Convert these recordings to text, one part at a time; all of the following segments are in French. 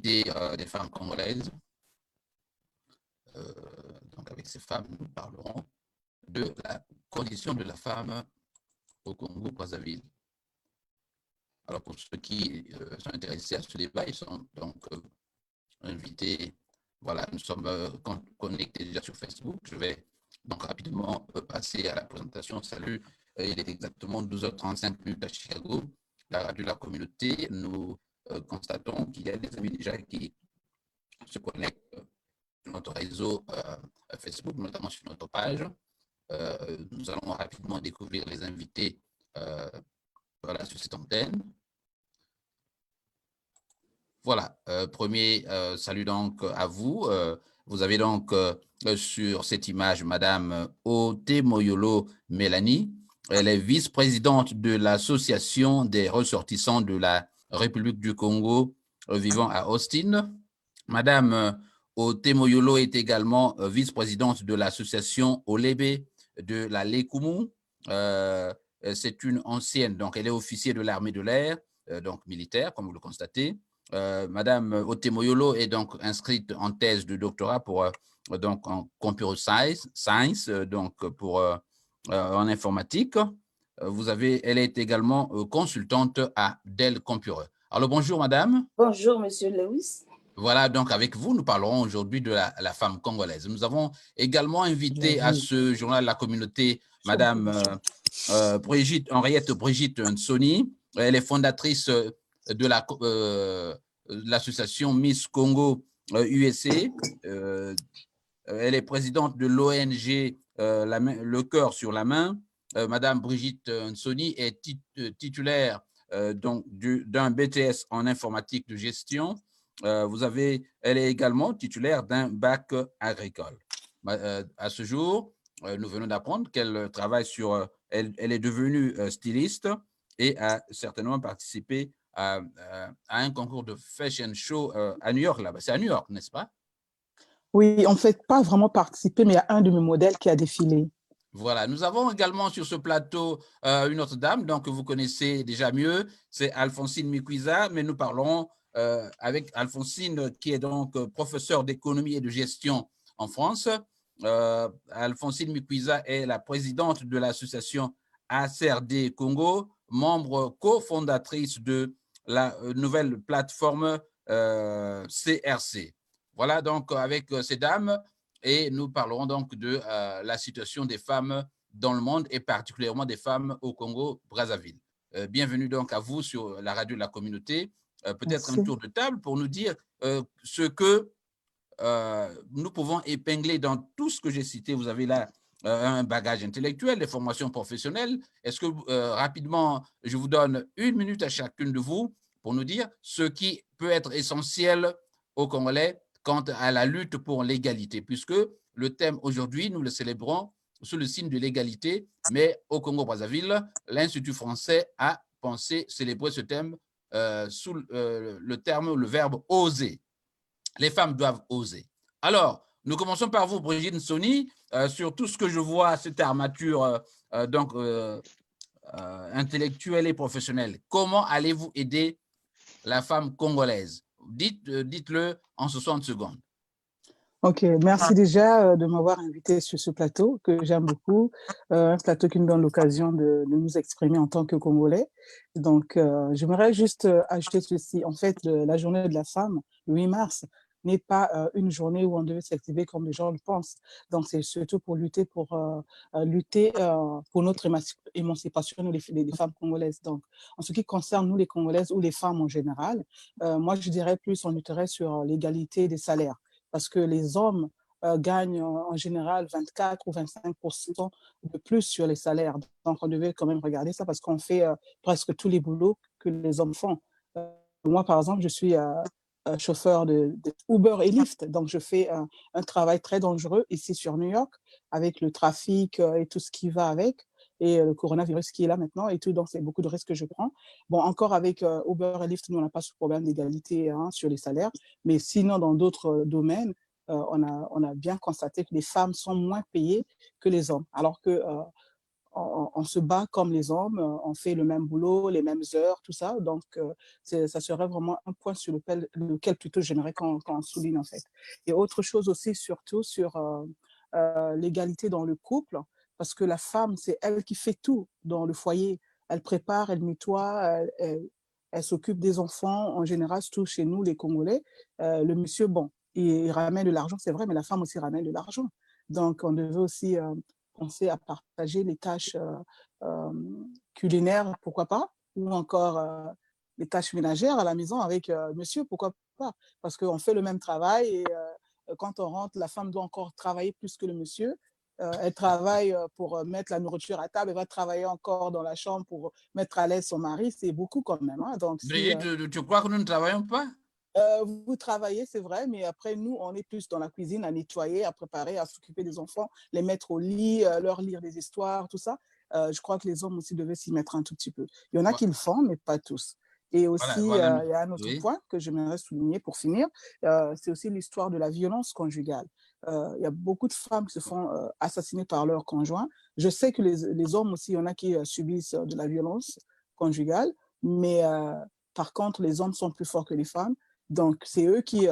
invité des femmes congolaises. Donc, avec ces femmes, nous parlerons de la condition de la femme au Congo-Brazzaville. Alors, pour ceux qui sont intéressés à ce débat, ils sont donc invités. Voilà, nous sommes connectés déjà sur Facebook. Je vais donc rapidement passer à la présentation. Salut, il est exactement 12h35 à Chicago, la radio de la communauté. Nous constatons qu'il y a des amis déjà qui se connectent sur notre réseau Facebook, notamment sur notre page. Nous allons rapidement découvrir les invités voilà, sur cette antenne. Voilà, premier salut donc à vous. Vous avez donc sur cette image Madame Otemoyolo Mélanie. Elle est vice-présidente de l'Association des ressortissants de la République du Congo vivant à Austin. Madame Otemoyolo est également vice-présidente de l'association Olebe de la Lekumu. C'est une ancienne, donc elle est officier de l'armée de l'air, donc militaire, comme vous le constatez. Madame Otemoyolo est donc inscrite en thèse de doctorat pour donc en computer science, donc pour en informatique. Elle est également consultante à Dell Computer. Alors bonjour madame. Bonjour monsieur Lewis. Voilà, donc avec vous, nous parlerons aujourd'hui de la femme congolaise. Nous avons également invité à ce journal de la communauté madame Henriette Brigitte Nsoni. Elle est fondatrice de l'association Miss Congo USA. Elle est présidente de l'ONG Le Cœur sur la main. Madame Brigitte Nsoni est titulaire d'un BTS en informatique de gestion. Elle est également titulaire d'un bac agricole. À ce jour, nous venons d'apprendre qu'elle travaille sur… Elle est devenue styliste et a certainement participé à un concours de fashion show à New York, là-bas. C'est à New York, n'est-ce pas? Oui, en fait, pas vraiment participé, mais il y a un de mes modèles qui a défilé. Voilà, nous avons également sur ce plateau une autre dame, donc vous connaissez déjà mieux, c'est Alphonsine Mikwiza, mais nous parlons avec Alphonsine qui est donc professeure d'économie et de gestion en France. Alphonsine Mikwiza est la présidente de l'association ACRD Congo, membre cofondatrice de la nouvelle plateforme CRC. Voilà donc avec ces dames. Et nous parlerons donc de la situation des femmes dans le monde et particulièrement des femmes au Congo-Brazzaville. Bienvenue donc à vous sur la radio de la communauté. Peut-être un tour de table pour nous dire ce que nous pouvons épingler dans tout ce que j'ai cité. Vous avez là un bagage intellectuel, des formations professionnelles. Est-ce que rapidement, je vous donne 1 minute à chacune de vous pour nous dire ce qui peut être essentiel aux Congolais quant à la lutte pour l'égalité, puisque le thème aujourd'hui, nous le célébrons sous le signe de l'égalité, mais au Congo-Brazzaville, l'Institut français a pensé célébrer ce thème sous le verbe « oser ». Les femmes doivent oser. Alors, nous commençons par vous, Brigitte Nsoni, sur tout ce que je vois, cette armature intellectuelle et professionnelle. Comment allez-vous aider la femme congolaise? Dites-le en 60 secondes. Ok, merci déjà de m'avoir invité sur ce plateau que j'aime beaucoup, un plateau qui nous donne l'occasion de nous exprimer en tant que Congolais. Donc, j'aimerais juste ajouter ceci. En fait, la journée de la femme, le 8 mars, n'est pas une journée où on devait s'activer comme les gens le pensent. Donc, c'est surtout pour lutter pour notre émancipation, nous, les femmes congolaises. Donc, en ce qui concerne nous, les Congolaises ou les femmes en général, moi, je dirais plus, on lutterait sur l'égalité des salaires. Parce que les hommes gagnent en général 24 ou 25% de plus sur les salaires. Donc, on devait quand même regarder ça parce qu'on fait presque tous les boulots que les hommes font. Moi, par exemple, je suis chauffeur de Uber et Lyft. Donc, je fais un travail très dangereux ici sur New York avec le trafic et tout ce qui va avec. Et le coronavirus qui est là maintenant et tout, donc c'est beaucoup de risques que je prends. Bon, encore avec Uber et Lyft, nous, on n'a pas ce problème d'égalité sur les salaires, mais sinon, dans d'autres domaines, on a bien constaté que les femmes sont moins payées que les hommes, alors que on se bat comme les hommes, on fait le même boulot, les mêmes heures, tout ça. Donc, ça serait vraiment un point sur lequel plutôt j'aimerais qu'on souligne, en fait. Et autre chose aussi, surtout sur l'égalité dans le couple, parce que la femme, c'est elle qui fait tout dans le foyer. Elle prépare, elle nettoie, elle s'occupe des enfants. En général, surtout chez nous, les Congolais, le monsieur, bon, il ramène de l'argent, c'est vrai, mais la femme aussi ramène de l'argent. Donc, on devait aussi penser à partager les tâches culinaires, pourquoi pas, ou encore les tâches ménagères à la maison avec monsieur, pourquoi pas, parce qu'on fait le même travail et quand on rentre, la femme doit encore travailler plus que le monsieur. Elle travaille pour mettre la nourriture à table, elle va travailler encore dans la chambre pour mettre à l'aise son mari, c'est beaucoup quand même. Hein. Donc, Brigitte, tu crois que nous ne travaillons pas? Vous travaillez, c'est vrai, mais après, nous, on est plus dans la cuisine, à nettoyer, à préparer, à s'occuper des enfants, les mettre au lit, leur lire des histoires, tout ça. Je crois que les hommes aussi devaient s'y mettre un tout petit peu. Il y en a qui le font, mais pas tous. Et aussi, il y a un autre point que j'aimerais souligner pour finir, c'est aussi l'histoire de la violence conjugale. Il y a beaucoup de femmes qui se font assassiner par leur conjoint. Je sais que les hommes aussi, il y en a qui subissent de la violence conjugale, mais par contre, les hommes sont plus forts que les femmes. Donc, c'est eux qui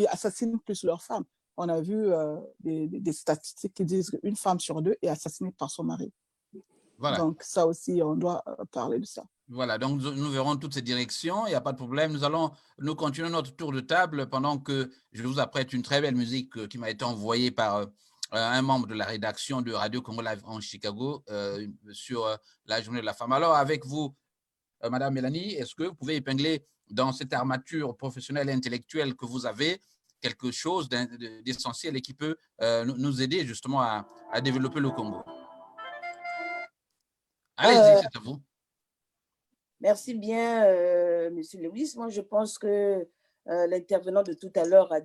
assassinent plus leurs femmes. On a vu des statistiques qui disent qu'une femme sur deux est assassinée par son mari. Voilà. Donc, ça aussi, on doit parler de ça. Voilà, donc nous verrons toutes ces directions, il n'y a pas de problème. Nous continuons notre tour de table pendant que je vous apprête une très belle musique qui m'a été envoyée par un membre de la rédaction de Radio Congo Live en Chicago sur la journée de la femme. Alors, avec vous, Madame Mélanie, est-ce que vous pouvez épingler dans cette armature professionnelle et intellectuelle que vous avez quelque chose d'essentiel et qui peut nous aider justement à développer le Congo? Allez-y, c'est à vous. Merci bien, Monsieur Lewis. Moi, je pense que l'intervenant de tout à l'heure a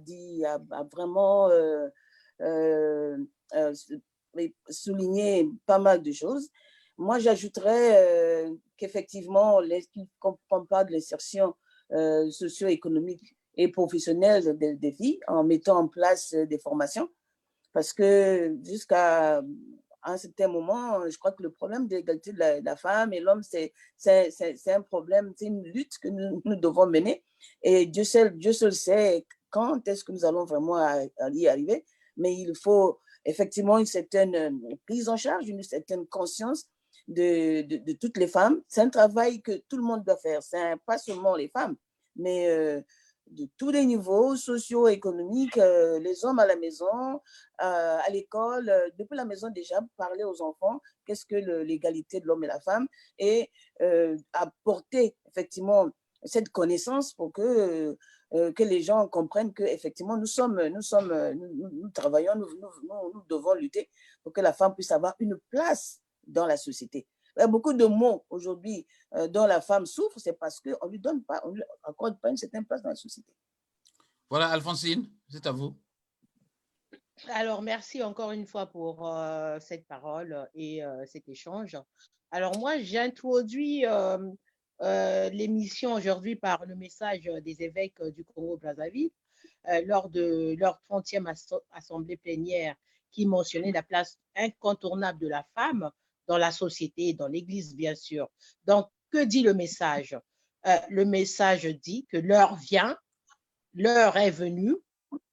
vraiment souligné pas mal de choses. Moi, j'ajouterais qu'effectivement, quand on parle de l'insertion socio-économique et professionnelle des filles, en mettant en place des formations, parce que jusqu'à un certain moment, je crois que le problème de l'égalité de la femme et l'homme, c'est un problème, c'est une lutte que nous devons mener. Et Dieu seul sait quand est-ce que nous allons vraiment y arriver. Mais il faut effectivement une certaine prise en charge, une certaine conscience de toutes les femmes. C'est un travail que tout le monde doit faire. C'est pas seulement les femmes, mais de tous les niveaux, socio-économiques, les hommes à la maison, à l'école, depuis la maison déjà, parler aux enfants, qu'est-ce que l'égalité de l'homme et la femme, et apporter effectivement cette connaissance pour que les gens comprennent qu'effectivement nous travaillons, nous devons lutter pour que la femme puisse avoir une place dans la société. Il y a beaucoup de mots aujourd'hui dont la femme souffre, c'est parce qu'on ne lui accorde pas une certaine place dans la société. Voilà, Alphonsine, c'est à vous. Alors, merci encore une fois pour cette parole et cet échange. Alors, moi, j'introduis l'émission aujourd'hui par le message des évêques du Congo-Brazzaville lors de leur 30e assemblée plénière qui mentionnait la place incontournable de la femme dans la société et dans l'Église, bien sûr. Donc, que dit le message? Le message dit que l'heure vient, l'heure est venue,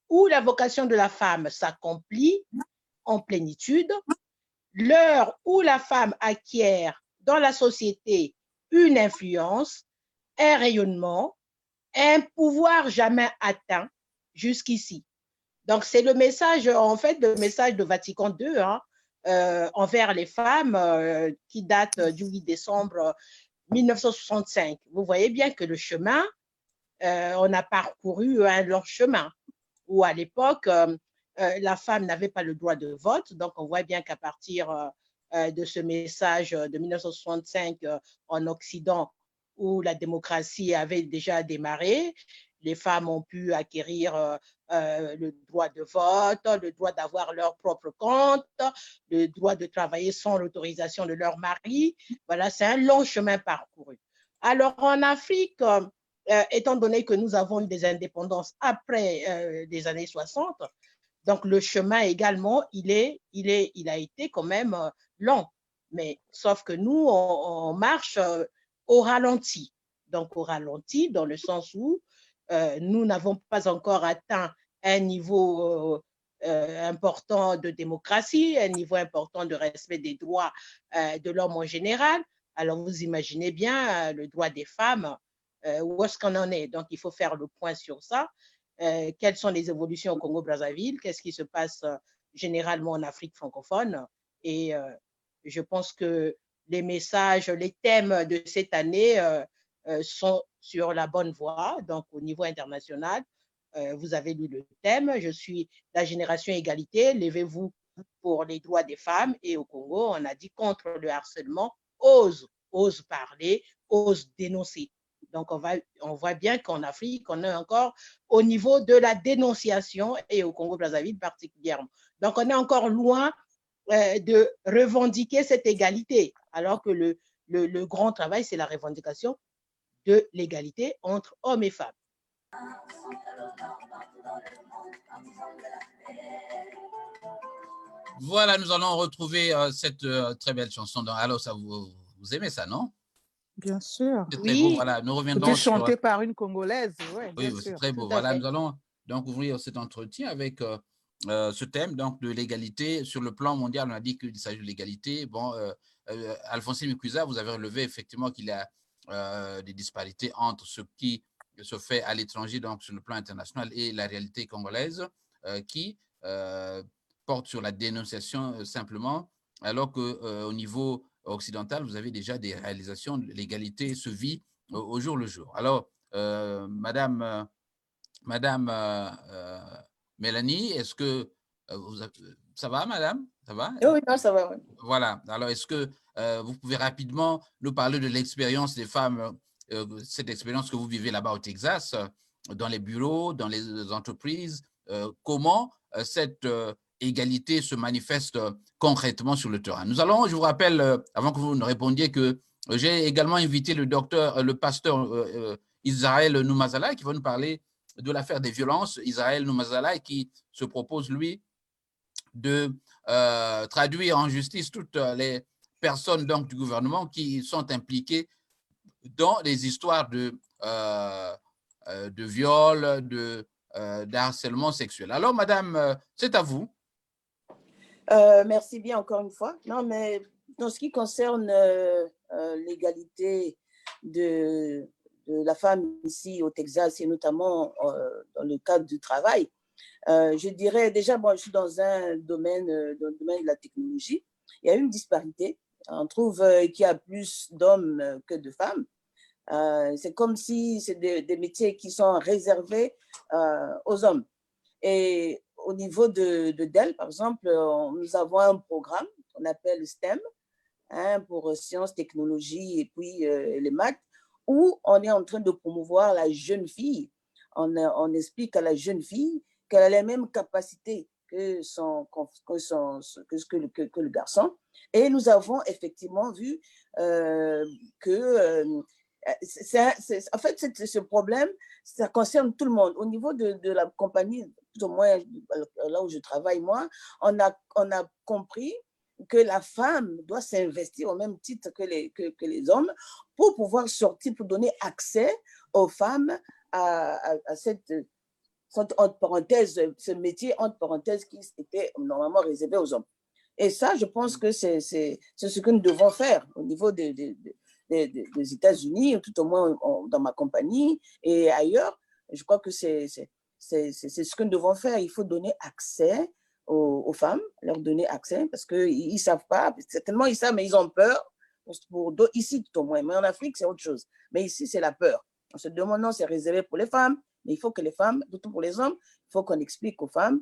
où la vocation de la femme s'accomplit en plénitude, l'heure où la femme acquiert dans la société une influence, un rayonnement, un pouvoir jamais atteint jusqu'ici. Donc, c'est le message, en fait, le message de Vatican II, hein, envers les femmes qui date du 8 décembre 1965. Vous voyez bien que le chemin, on a parcouru un long chemin où à l'époque, la femme n'avait pas le droit de vote. Donc, on voit bien qu'à partir de ce message de 1965 en Occident, où la démocratie avait déjà démarré, les femmes ont pu acquérir le droit de vote, le droit d'avoir leur propre compte, le droit de travailler sans l'autorisation de leur mari. Voilà, c'est un long chemin parcouru. Alors, en Afrique, étant donné que nous avons eu des indépendances après les années 60, donc le chemin également, il a été quand même long. Mais sauf que nous, on marche au ralenti. Donc, au ralenti, dans le sens où nous n'avons pas encore atteint un niveau important de démocratie, un niveau important de respect des droits de l'homme en général. Alors, vous imaginez bien le droit des femmes, où est-ce qu'on en est. Donc, il faut faire le point sur ça. Quelles sont les évolutions au Congo-Brazzaville? Qu'est-ce qui se passe généralement en Afrique francophone? Et je pense que les messages, les thèmes de cette année sont sur la bonne voie. Donc, au niveau international, vous avez lu le thème. Je suis la génération égalité. Levez-vous pour les droits des femmes. Et au Congo, on a dit contre le harcèlement, ose parler, ose dénoncer. Donc, on voit bien qu'en Afrique, on est encore au niveau de la dénonciation et au Congo-Brazzaville particulièrement. Donc, on est encore loin de revendiquer cette égalité, alors que le grand travail, c'est la revendication de l'égalité entre hommes et femmes. Voilà, nous allons retrouver cette très belle chanson. Alors, ça vous aimez ça, non? Bien sûr. C'est très beau, voilà. Nous reviendrons sur... chanté par une Congolaise, ouais, oui, bien c'est sûr. très beau. Voilà, nous allons donc ouvrir cet entretien avec ce thème donc, de l'égalité. Sur le plan mondial, on a dit qu'il s'agit de l'égalité. Bon, Alphonsine Mikuisa, vous avez relevé effectivement qu'il y a des disparités entre ce qui se fait à l'étranger, donc sur le plan international, et la réalité congolaise qui porte sur la dénonciation simplement, alors qu'au niveau occidental, vous avez déjà des réalisations. L'égalité se vit au jour le jour. Alors, Madame Mélanie, est-ce que ça va, Madame? Ça va? Oui, non, ça va. Oui. Voilà. Alors, est-ce que vous pouvez rapidement nous parler de l'expérience des femmes, cette expérience que vous vivez là-bas au Texas, dans les bureaux, dans les entreprises, comment cette égalité se manifeste concrètement sur le terrain? Nous allons, je vous rappelle, avant que vous ne répondiez, que j'ai également invité le pasteur Israël Noumazala, qui va nous parler de l'affaire des violences. Israël Noumazala, qui se propose, lui, de traduire en justice toutes les personnes donc, du gouvernement qui sont impliquées dans les histoires de viol, de harcèlement sexuel. Alors, madame, c'est à vous. Merci bien encore une fois. Non, mais dans ce qui concerne l'égalité de la femme ici au Texas et notamment dans le cadre du travail, je dirais déjà, moi, je suis dans le domaine de la technologie. Il y a une disparité. On trouve qu'il y a plus d'hommes que de femmes. C'est comme si c'est des métiers qui sont réservés aux hommes. Et au niveau de Dell, par exemple, nous avons un programme qu'on appelle STEM, pour sciences, technologies et puis les maths, où on est en train de promouvoir la jeune fille. On explique à la jeune fille qu'elle a les mêmes capacités que le garçon. Et nous avons effectivement vu que en fait, ce problème, ça concerne tout le monde. Au niveau de la compagnie, plus ou moins là où je travaille, moi, on a compris que la femme doit s'investir au même titre que les hommes pour pouvoir sortir, pour donner accès aux femmes à cette, entre parenthèses, ce métier, entre parenthèses, qui était normalement réservé aux hommes. Et ça, je pense que c'est ce que nous devons faire au niveau des États-Unis, tout au moins dans ma compagnie et ailleurs. Je crois que c'est ce que nous devons faire. Il faut donner accès aux femmes, leur donner accès, parce qu'ils ne savent pas, certainement ils savent, mais ils ont peur, ici tout au moins, mais en Afrique c'est autre chose. Mais ici c'est la peur. On se demande, non, c'est réservé pour les femmes, mais il faut que les femmes, surtout pour les hommes, il faut qu'on explique aux femmes,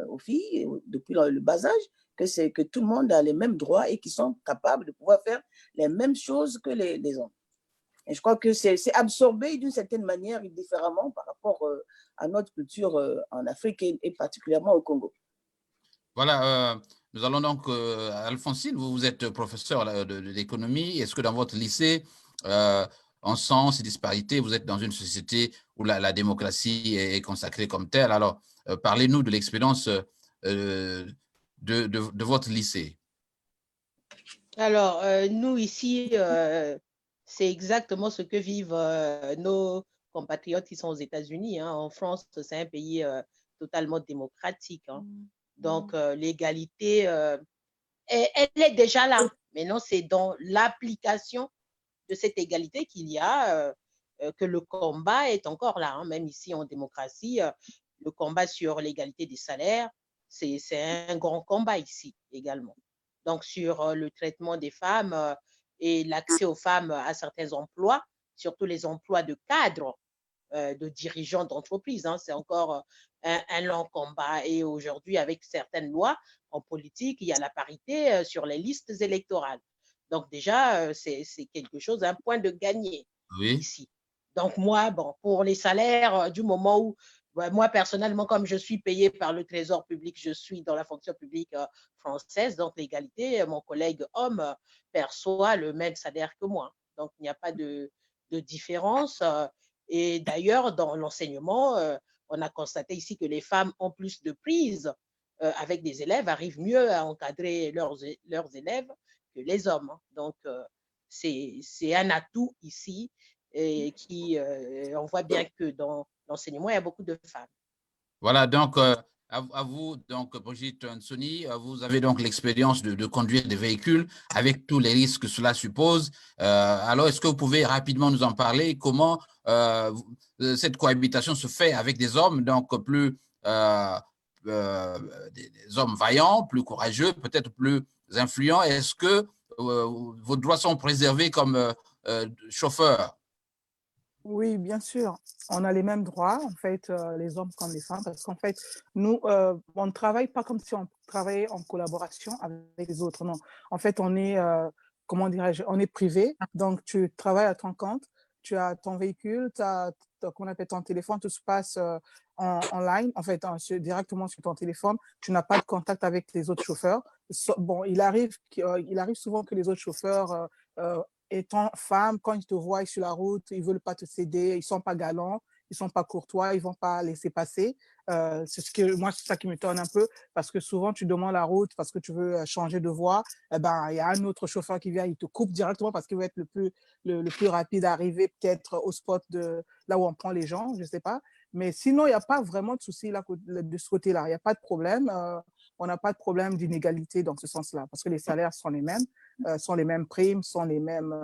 aux filles, depuis le bas âge, que tout le monde a les mêmes droits et qu'ils sont capables de pouvoir faire les mêmes choses que les hommes. Et je crois que c'est absorbé d'une certaine manière différemment par rapport à notre culture en Afrique et particulièrement au Congo. Voilà, nous allons donc, Alphonsine, vous êtes professeur de l'économie. Est-ce que dans votre lycée, en sens et disparités, vous êtes dans une société où la démocratie est consacrée comme telle? Alors, parlez-nous de l'expérience de votre lycée. Alors, nous ici, c'est exactement ce que vivent nos compatriotes qui sont aux États-Unis, hein. En France, c'est un pays totalement démocratique, hein. Donc, l'égalité, elle est déjà là. Maintenant, c'est dans l'application de cette égalité qu'il y a, que le combat est encore là, hein. Même ici en démocratie, le combat sur l'égalité des salaires, c'est un grand combat ici également. Donc, sur le traitement des femmes et l'accès aux femmes à certains emplois, surtout les emplois de cadres, de dirigeants d'entreprise, hein, c'est encore un long combat. Et aujourd'hui, avec certaines lois en politique, il y a la parité sur les listes électorales. Donc déjà, c'est quelque chose, un point de gagné Oui. ici. Donc moi, bon, pour les salaires, du moment où, moi personnellement, comme je suis payée par le Trésor public, je suis dans la fonction publique française, donc l'égalité, mon collègue homme perçoit le même salaire que moi. Donc il n'y a pas de différence. Et d'ailleurs, dans l'enseignement, on a constaté ici que les femmes ont plus de prise avec des élèves, arrivent mieux à encadrer leurs élèves que les hommes, hein. Donc, c'est un atout ici et on voit bien que dans l'enseignement, il y a beaucoup de femmes. Voilà, donc à vous, donc Brigitte Nsoni, vous avez donc l'expérience de conduire des véhicules avec tous les risques que cela suppose. Alors, est-ce que vous pouvez rapidement nous en parler? Comment cette cohabitation se fait avec des hommes, donc plus des hommes vaillants, plus courageux, peut-être plus influents? Est-ce que vos droits sont préservés comme chauffeur? Oui, bien sûr. On a les mêmes droits, en fait, les hommes comme les femmes, parce qu'en fait, nous, on ne travaille pas comme si on travaillait en collaboration avec les autres. Non. En fait, on est, comment dirais-je, on est privé. Donc, tu travailles à ton compte, tu as ton véhicule, tu as, qu'on appelle ton téléphone, tout se passe en ligne, en fait, directement sur ton téléphone. Tu n'as pas de contact avec les autres chauffeurs. Bon, il arrive souvent que les autres chauffeurs étant femme, quand ils te voient sur la route, ils ne veulent pas te céder, ils ne sont pas galants, ils ne sont pas courtois, ils ne vont pas laisser passer. Moi, c'est ça qui m'étonne un peu, parce que souvent, tu demandes la route parce que tu veux changer de voie. Eh ben, il y a un autre chauffeur qui vient, il te coupe directement parce qu'il veut être le plus rapide à arriver peut-être au spot de là où on prend les gens, je ne sais pas. Mais sinon, il n'y a pas vraiment de souci là, de ce côté-là. Il n'y a pas de problème. On n'a pas de problème d'inégalité dans ce sens-là, parce que les salaires sont les mêmes. Sont les mêmes primes, sont les mêmes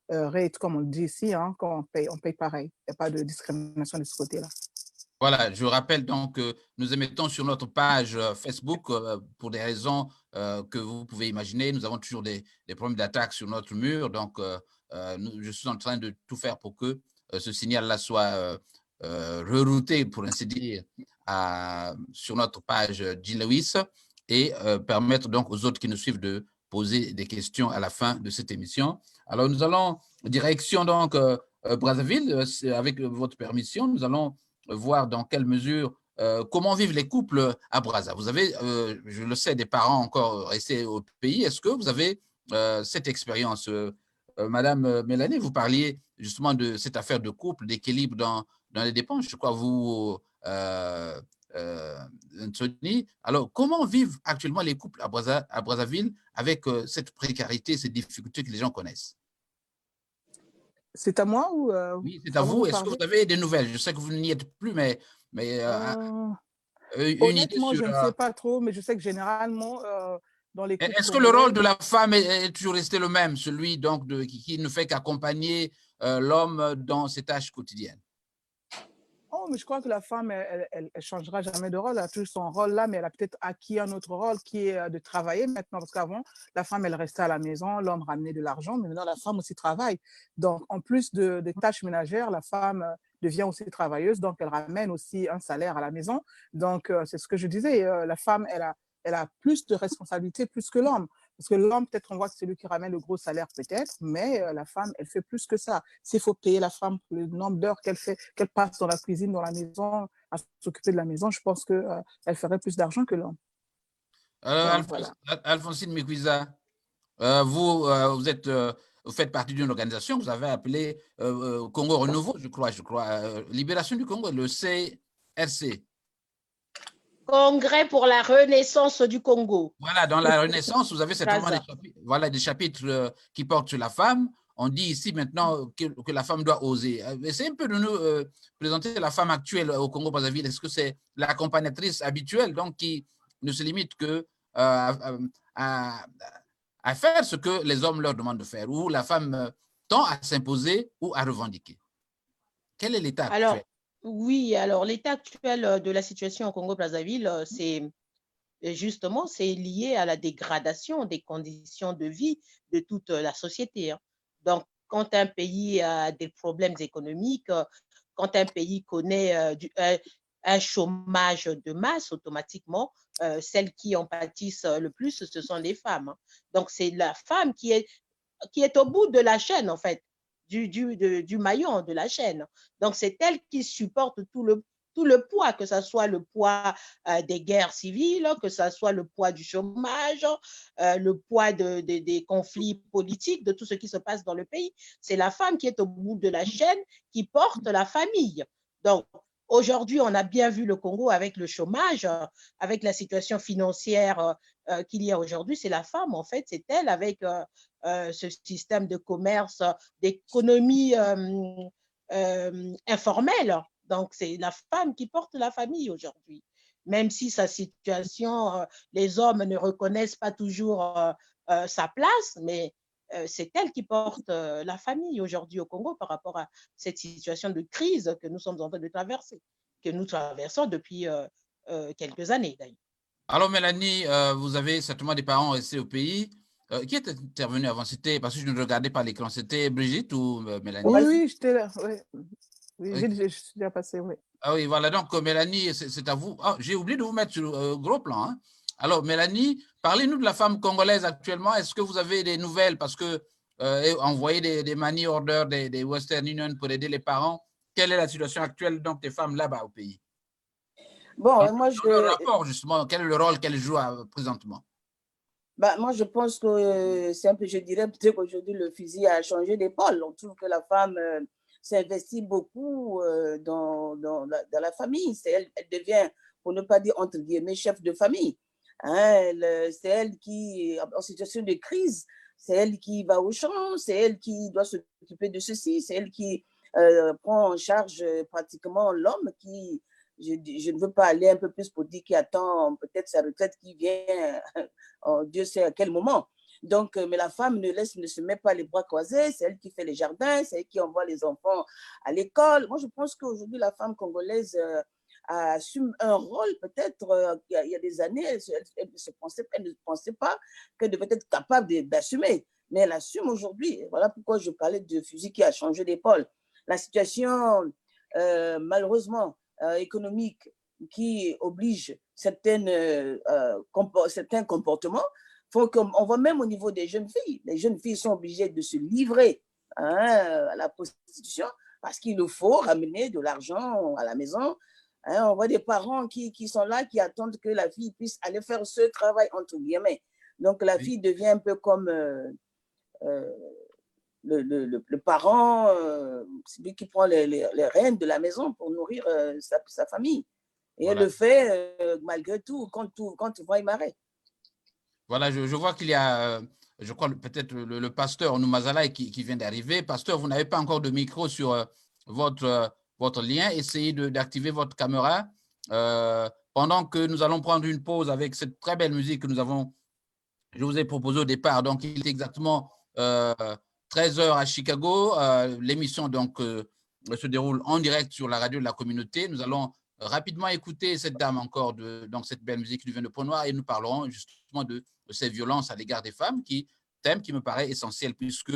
rates, comme on le dit ici, hein, quand on paye pareil. Il n'y a pas de discrimination de ce côté-là. Voilà, je rappelle donc que nous émettons sur notre page Facebook pour des raisons que vous pouvez imaginer. Nous avons toujours des problèmes d'attaque sur notre mur. Donc, je suis en train de tout faire pour que ce signal-là soit rerouté, pour ainsi dire, sur notre page Jean Lewis et permettre donc aux autres qui nous suivent de poser des questions à la fin de cette émission. Alors, nous allons direction donc Brazzaville. Avec votre permission, nous allons voir dans quelle mesure, comment vivent les couples à Brazza. Vous avez, je le sais, des parents encore restés au pays. Est-ce que vous avez cette expérience? Madame Mélanie, vous parliez justement de cette affaire de couple, d'équilibre dans les dépenses. Je crois vous, Anthony. Alors, comment vivent actuellement les couples à Brazzaville avec cette précarité, ces difficultés que les gens connaissent? C'est à moi ou Oui, c'est à vraiment vous. vous Est-ce que vous parlez? avez des nouvelles? Je sais que vous n'y êtes plus, mais euh, une idée Honnêtement, sur… je ne sais pas trop, mais je sais que généralement, dans les couples Est-ce que le rôle congolais, de la femme est toujours resté le même, celui donc qui ne fait qu'accompagner l'homme dans ses tâches quotidiennes? oh, mais je crois que la femme, elle changera jamais de rôle. Elle a toujours son rôle là, mais elle a peut-être acquis un autre rôle qui est de travailler maintenant. Parce qu'avant, la femme, elle restait à la maison, l'homme ramenait de l'argent, mais maintenant, la femme aussi travaille. Donc, en plus des tâches ménagères, la femme devient aussi travailleuse. Donc, elle ramène aussi un salaire à la maison. Donc, c'est ce que je disais. La femme, elle a plus de responsabilités, plus que l'homme. Parce que l'homme, peut-être, on voit que c'est lui qui ramène le gros salaire, peut-être, mais la femme, elle fait plus que ça. S'il faut payer la femme pour le nombre d'heures qu'elle passe dans la cuisine, dans la maison, à s'occuper de la maison, je pense qu'elle ferait plus d'argent que l'homme. Donc, voilà. Alphonsine Mikwiza, vous êtes, vous faites partie d'une organisation que vous avez appelée Congo Renouveau, je crois, Libération du Congo, le CRC. Congrès pour la renaissance du Congo. Voilà, dans la Renaissance, vous avez certainement des chapitres qui portent sur la femme. On dit ici maintenant que la femme doit oser. Essayez un peu de nous présenter la femme actuelle au Congo-Brazzaville. Est-ce que c'est l'accompagnatrice habituelle, donc qui ne se limite que à faire ce que les hommes leur demandent de faire, ou la femme tend à s'imposer ou à revendiquer? Quel est l'état actuel? Alors, oui, alors l'état actuel de la situation au Congo-Brazzaville, c'est lié à la dégradation des conditions de vie de toute la société. Donc, quand un pays a des problèmes économiques, quand un pays connaît un chômage de masse, automatiquement, celles qui en pâtissent le plus, ce sont les femmes. Donc, c'est la femme qui est au bout de la chaîne, en fait, du maillon de la chaîne. Donc, c'est elle qui supporte tout le poids, que ce soit le poids des guerres civiles, que ce soit le poids du chômage, le poids des conflits politiques, de tout ce qui se passe dans le pays. C'est la femme qui est au bout de la chaîne, qui porte la famille. Donc, aujourd'hui, on a bien vu le Congo avec le chômage, avec la situation financière qu'il y a aujourd'hui. C'est la femme, en fait, c'est elle avec ce système de commerce, d'économie informelle. Donc, c'est la femme qui porte la famille aujourd'hui. Même si sa situation, les hommes ne reconnaissent pas toujours sa place, mais c'est elle qui porte la famille aujourd'hui au Congo par rapport à cette situation de crise que nous sommes en train de traverser, que nous traversons depuis quelques années d'ailleurs. Alors, Mélanie, vous avez certainement des parents restés au pays. Qui est intervenu avant? C'était, parce que je ne regardais pas l'écran, c'était Brigitte ou Mélanie? Oui, j'étais là. Oui, je suis déjà passée, oui. Ah oui, voilà, donc Mélanie, c'est à vous. Oh, j'ai oublié de vous mettre sur le gros plan. Hein. Alors, Mélanie, parlez-nous de la femme congolaise actuellement. Est-ce que vous avez des nouvelles? Parce que envoyer des money orders des Western Union pour aider les parents, quelle est la situation actuelle donc, des femmes là-bas au pays? Bon, Dans le rapport, justement, quel est le rôle qu'elles jouent présentement? Moi, je pense que c'est un peu, je dirais peut-être qu'aujourd'hui, le fusil a changé d'épaule. On trouve que la femme s'investit beaucoup dans la famille. Elle devient, pour ne pas dire entre guillemets, chef de famille. Hein, c'est elle qui, en situation de crise, c'est elle qui va au champ, c'est elle qui doit s'occuper de ceci, c'est elle qui prend en charge pratiquement l'homme qui, je ne veux pas aller un peu plus pour dire qu'il attend peut-être sa retraite qui vient, Dieu sait à quel moment. Donc, mais la femme ne se met pas les bras croisés, c'est elle qui fait les jardins, c'est elle qui envoie les enfants à l'école. Moi, je pense qu'aujourd'hui, la femme congolaise assume un rôle, peut-être, il y a des années, elle ne pensait pas qu'elle devait être capable d'assumer, mais elle assume aujourd'hui. Voilà pourquoi je parlais de fusil qui a changé d'épaule. La situation, malheureusement, économique qui oblige certains comportements font qu'on voit même au niveau des jeunes filles. Les jeunes filles sont obligées de se livrer à la prostitution parce qu'il nous faut ramener de l'argent à la maison. On voit des parents qui sont là, qui attendent que la fille puisse aller faire ce travail, entre guillemets. Donc, la fille devient un peu comme le parent, c'est lui qui prend les rênes de la maison pour nourrir sa famille. Et voilà. Elle le fait malgré tout, quand tu vois, il m'arrête. Voilà, je vois qu'il y a, je crois, peut-être le pasteur Noumazala qui vient d'arriver. Pasteur, vous n'avez pas encore de micro sur votre lien. Essayez d'activer votre caméra pendant que nous allons prendre une pause avec cette très belle musique que je vous ai proposée au départ. Donc, il est exactement 13h à Chicago. L'émission donc se déroule en direct sur la radio de la communauté. Nous allons rapidement écouter cette dame encore, donc cette belle musique qui nous vient de Pont-Noir, et nous parlerons justement de ces violences à l'égard des femmes, thème qui me paraît essentiel, puisque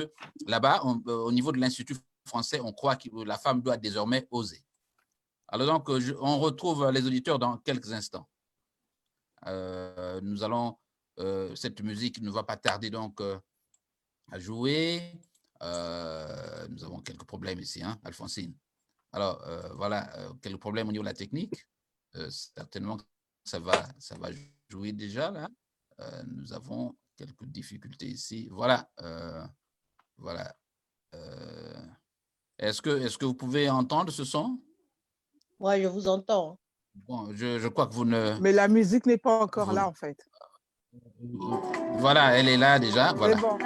là-bas, au niveau de l'Institut français, on croit que la femme doit désormais oser. Alors donc, on retrouve les auditeurs dans quelques instants. Nous allons, cette musique ne va pas tarder donc à jouer. Nous avons quelques problèmes ici, hein, Alphonsine. Alors, voilà, quelques problèmes au niveau de la technique. Certainement, ça va jouer déjà, là. Nous avons quelques difficultés ici. Voilà. Voilà. Est-ce que vous pouvez entendre ce son? Moi, je vous entends. Bon, je crois que vous ne... Mais la musique n'est pas encore Vous- là, en fait. Voilà, elle est là déjà. Voilà. Mais bon.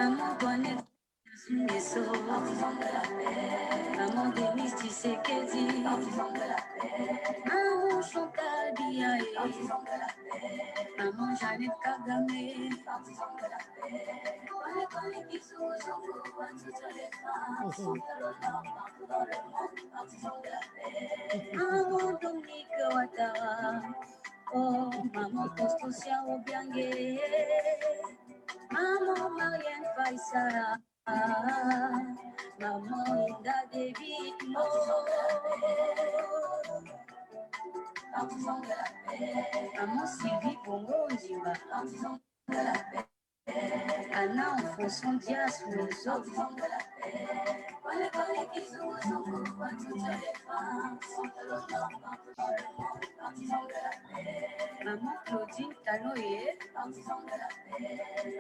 Maman Jeannette Kagame, Maman Dominique Ouattara, oh Maman Constance Obiangé, Maman Marianne Faïsala, Maman Ida David Mo. Maman Sylvie Bongo Ndimba, Anna Alfonso Dias Lozo, Maman Claudine Tanoye,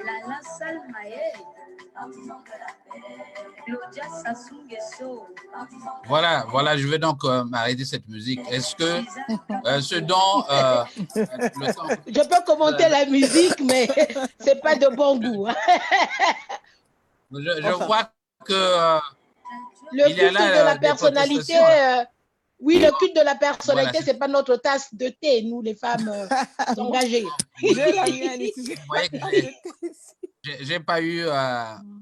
Lala Salmaye, Claudia Sassou Nguesso. Voilà, je vais donc m'arrêter cette musique. Est-ce que ce dont le temps... Je peux commenter la musique, mais c'est pas de bon goût. Je vois que le il y a culte là de la des personnalité, protestations. oui, le culte de la personnalité, Voilà, c'est pas notre tasse de thé, nous les femmes engagées. J'ai la mienne ici. Vous voyez que j'ai pas eu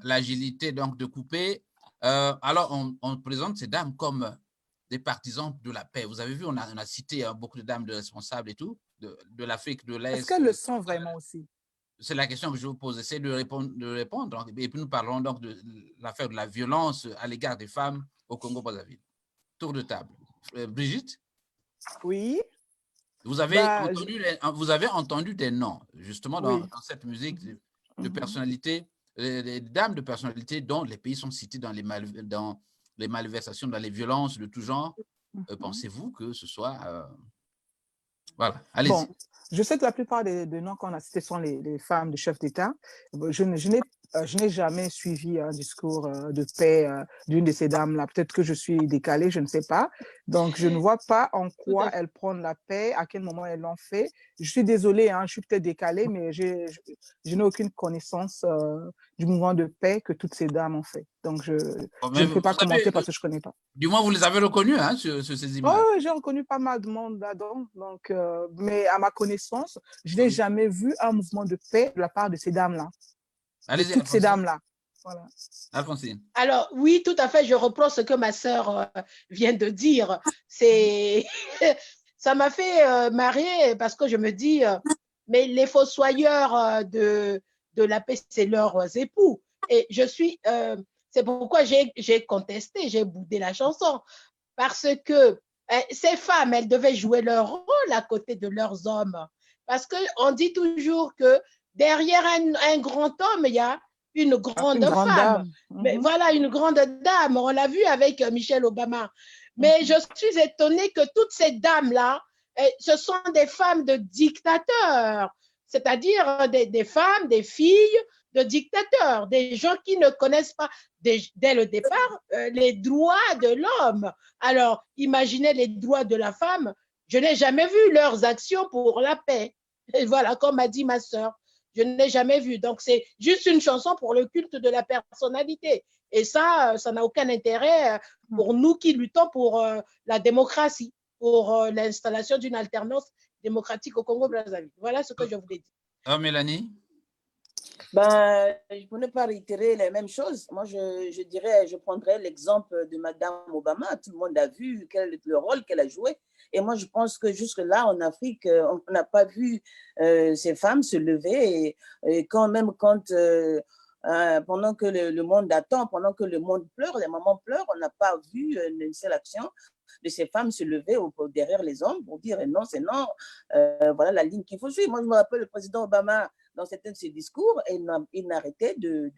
l'agilité donc de couper. Alors, on présente ces dames comme des partisans de la paix. Vous avez vu, on a cité beaucoup de dames de responsables et tout, de l'Afrique de l'Est. Est-ce qu'elles le sont vraiment aussi? C'est la question que je vous pose. Essayez de répondre. Et puis, nous parlons donc de l'affaire de la violence à l'égard des femmes au Congo-Brazzaville. Tour de table. Brigitte? Oui. Vous avez entendu des noms, justement, dans cette musique de personnalités, des dames de personnalités dont les pays sont cités dans les malversations, dans les violences de tout genre. Pensez-vous que ce soit... Voilà, allez-y. Bon, je sais que la plupart des noms qu'on a cités sont les femmes de chefs d'État. Je n'ai jamais suivi un discours de paix d'une de ces dames-là. Peut-être que je suis décalée, je ne sais pas. Donc, je ne vois pas en quoi elles prennent la paix, à quel moment elles l'ont fait. Je suis désolée, hein, je suis peut-être décalée, mais je n'ai aucune connaissance du mouvement de paix que toutes ces dames ont fait. Donc, je ne peux pas commenter parce que je ne connais pas. Du moins, vous les avez reconnus hein, sur ces images. Oh, j'ai reconnu pas mal de monde là-dedans. Donc, mais à ma connaissance, je n'ai jamais vu un mouvement de paix de la part de ces dames-là. Allez-y, toutes ces dames-là. Voilà. Alphonsine. Alors, oui, tout à fait, je reprends ce que ma sœur vient de dire. Ça m'a fait marrer parce que je me dis, mais les fossoyeurs de la paix, c'est leurs époux. Et c'est pourquoi j'ai contesté, j'ai boudé la chanson. Parce que ces femmes, elles devaient jouer leur rôle à côté de leurs hommes. Parce qu'on dit toujours que derrière un grand homme, il y a une grande femme. Mais voilà, une grande dame. On l'a vu avec Michelle Obama. Mais je suis étonnée que toutes ces dames-là, ce sont des femmes de dictateurs, c'est-à-dire des femmes, des filles de dictateurs, des gens qui ne connaissent pas dès le départ les droits de l'homme. Alors, imaginez les droits de la femme. Je n'ai jamais vu leurs actions pour la paix. Et voilà, comme a dit ma sœur. Je n'ai jamais vu. Donc, c'est juste une chanson pour le culte de la personnalité. Et ça n'a aucun intérêt pour nous qui luttons pour la démocratie, pour l'installation d'une alternance démocratique au Congo-Brazzaville. Voilà ce que je voulais dire. Mélanie? Pour ne pas réitérer les mêmes choses, moi je prendrais l'exemple de Madame Obama. Tout le monde a vu le rôle qu'elle a joué. Et moi, je pense que jusque-là, en Afrique, on n'a pas vu ces femmes se lever. Et pendant que le monde attend, pendant que le monde pleure, les mamans pleurent, on n'a pas vu une seule action de ces femmes se lever derrière les hommes pour dire non, c'est non, voilà la ligne qu'il faut suivre. Moi, je me rappelle le président Obama, dans certains de ses discours, il n'arrêtait de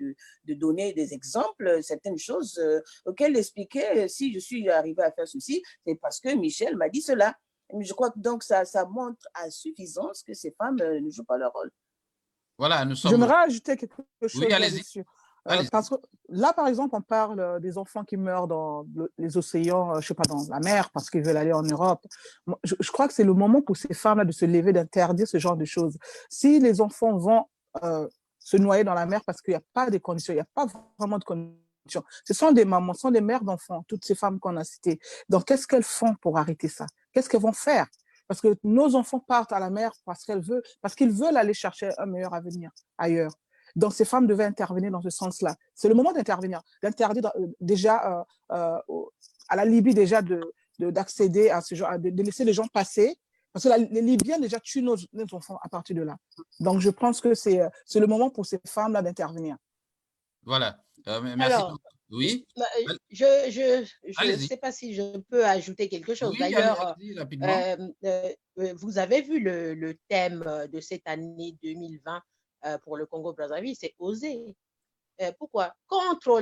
donner des exemples, certaines choses auxquelles il expliquait, si je suis arrivé à faire ceci, c'est parce que Michel m'a dit cela. Je crois que donc ça montre à suffisance que ces femmes ne jouent pas leur rôle. Voilà, nous sommes... J'aimerais ajouter quelque chose oui, là-dessus. Allez-y. Parce que là, par exemple, on parle des enfants qui meurent dans les océans, je sais pas, dans la mer parce qu'ils veulent aller en Europe. Je crois que c'est le moment pour ces femmes-là de se lever, d'interdire ce genre de choses. Si les enfants vont se noyer dans la mer parce qu'il n'y a pas de conditions, il n'y a pas vraiment de conditions. Ce sont des mamans, ce sont des mères d'enfants, toutes ces femmes qu'on a citées. Donc, qu'est-ce qu'elles font pour arrêter ça? Qu'est-ce qu'elles vont faire? Parce que nos enfants partent à la mer parce qu'ils veulent aller chercher un meilleur avenir ailleurs. Donc, ces femmes devaient intervenir dans ce sens-là. C'est le moment d'intervenir, d'interdire déjà à la Libye déjà d'accéder à ce genre, de laisser les gens passer. Parce que les Libyens déjà tuent nos enfants à partir de là. Donc, je pense que c'est le moment pour ces femmes-là d'intervenir. Voilà. Merci. Alors, Oui, je ne allez-y. sais pas si je peux ajouter quelque chose. Oui, D'ailleurs, allez-y rapidement. vous avez vu le thème de cette année 2020 pour le Congo-Brazzaville, c'est oser. Pourquoi? Contre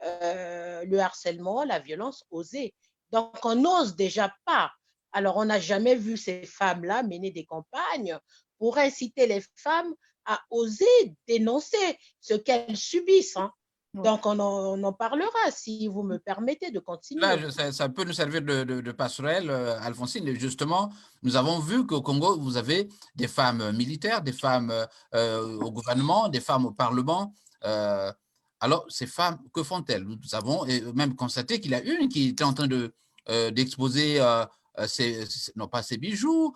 le harcèlement, la violence, oser. Donc, on n'ose déjà pas. Alors, on n'a jamais vu ces femmes-là mener des campagnes pour inciter les femmes à oser dénoncer ce qu'elles subissent. Hein. Donc, on en parlera si vous me permettez de continuer. Là, ça peut nous servir de passerelle, Alphonsine. Justement, nous avons vu qu'au Congo, vous avez des femmes militaires, des femmes au gouvernement, des femmes au Parlement. Alors, ces femmes, que font-elles? Nous avons même constaté qu'il y a une qui était en train d'exposer, non pas ses bijoux,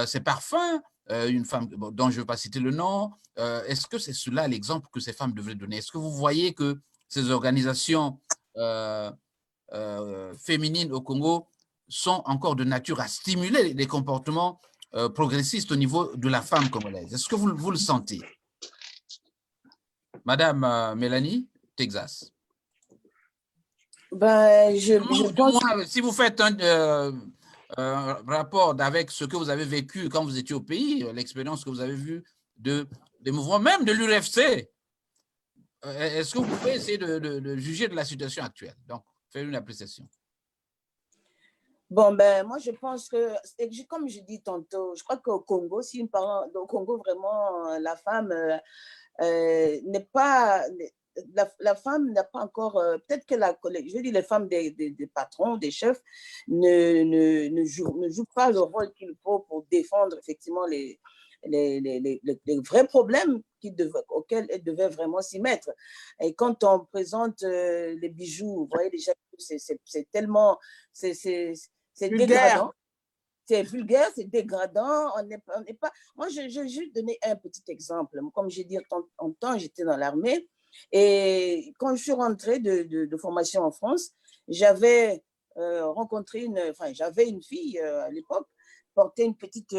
ses parfums, une femme dont je ne veux pas citer le nom. Est-ce que c'est cela l'exemple que ces femmes devraient donner? Est-ce que vous voyez que ces organisations féminines au Congo sont encore de nature à stimuler les comportements progressistes au niveau de la femme congolaise? Est-ce que vous le sentez? Madame Mélanie, Texas. Ben, je pense... Si vous faites un rapport avec ce que vous avez vécu quand vous étiez au pays, l'expérience que vous avez vue des mouvements, même de l'URFC, est-ce que vous pouvez essayer de juger de la situation actuelle? Donc, faire une appréciation. Bon, ben, moi, je pense que, comme je dis tantôt, je crois qu'au Congo, si nous parlons au Congo, vraiment, la femme n'est pas... La femme n'a pas encore, peut-être que je veux dire, les femmes des patrons, des chefs, ne jouent pas le rôle qu'il faut pour défendre effectivement les vrais problèmes auxquels elles devaient vraiment s'y mettre. Et quand on présente les bijoux, vous voyez déjà, c'est tellement, c'est dégradant. C'est vulgaire, c'est dégradant. On n'est pas... Moi, je vais juste donner un petit exemple. Comme j'ai dit, en temps, j'étais dans l'armée. Et quand je suis rentrée de formation en France, j'avais rencontré j'avais une fille à l'époque, portait une petite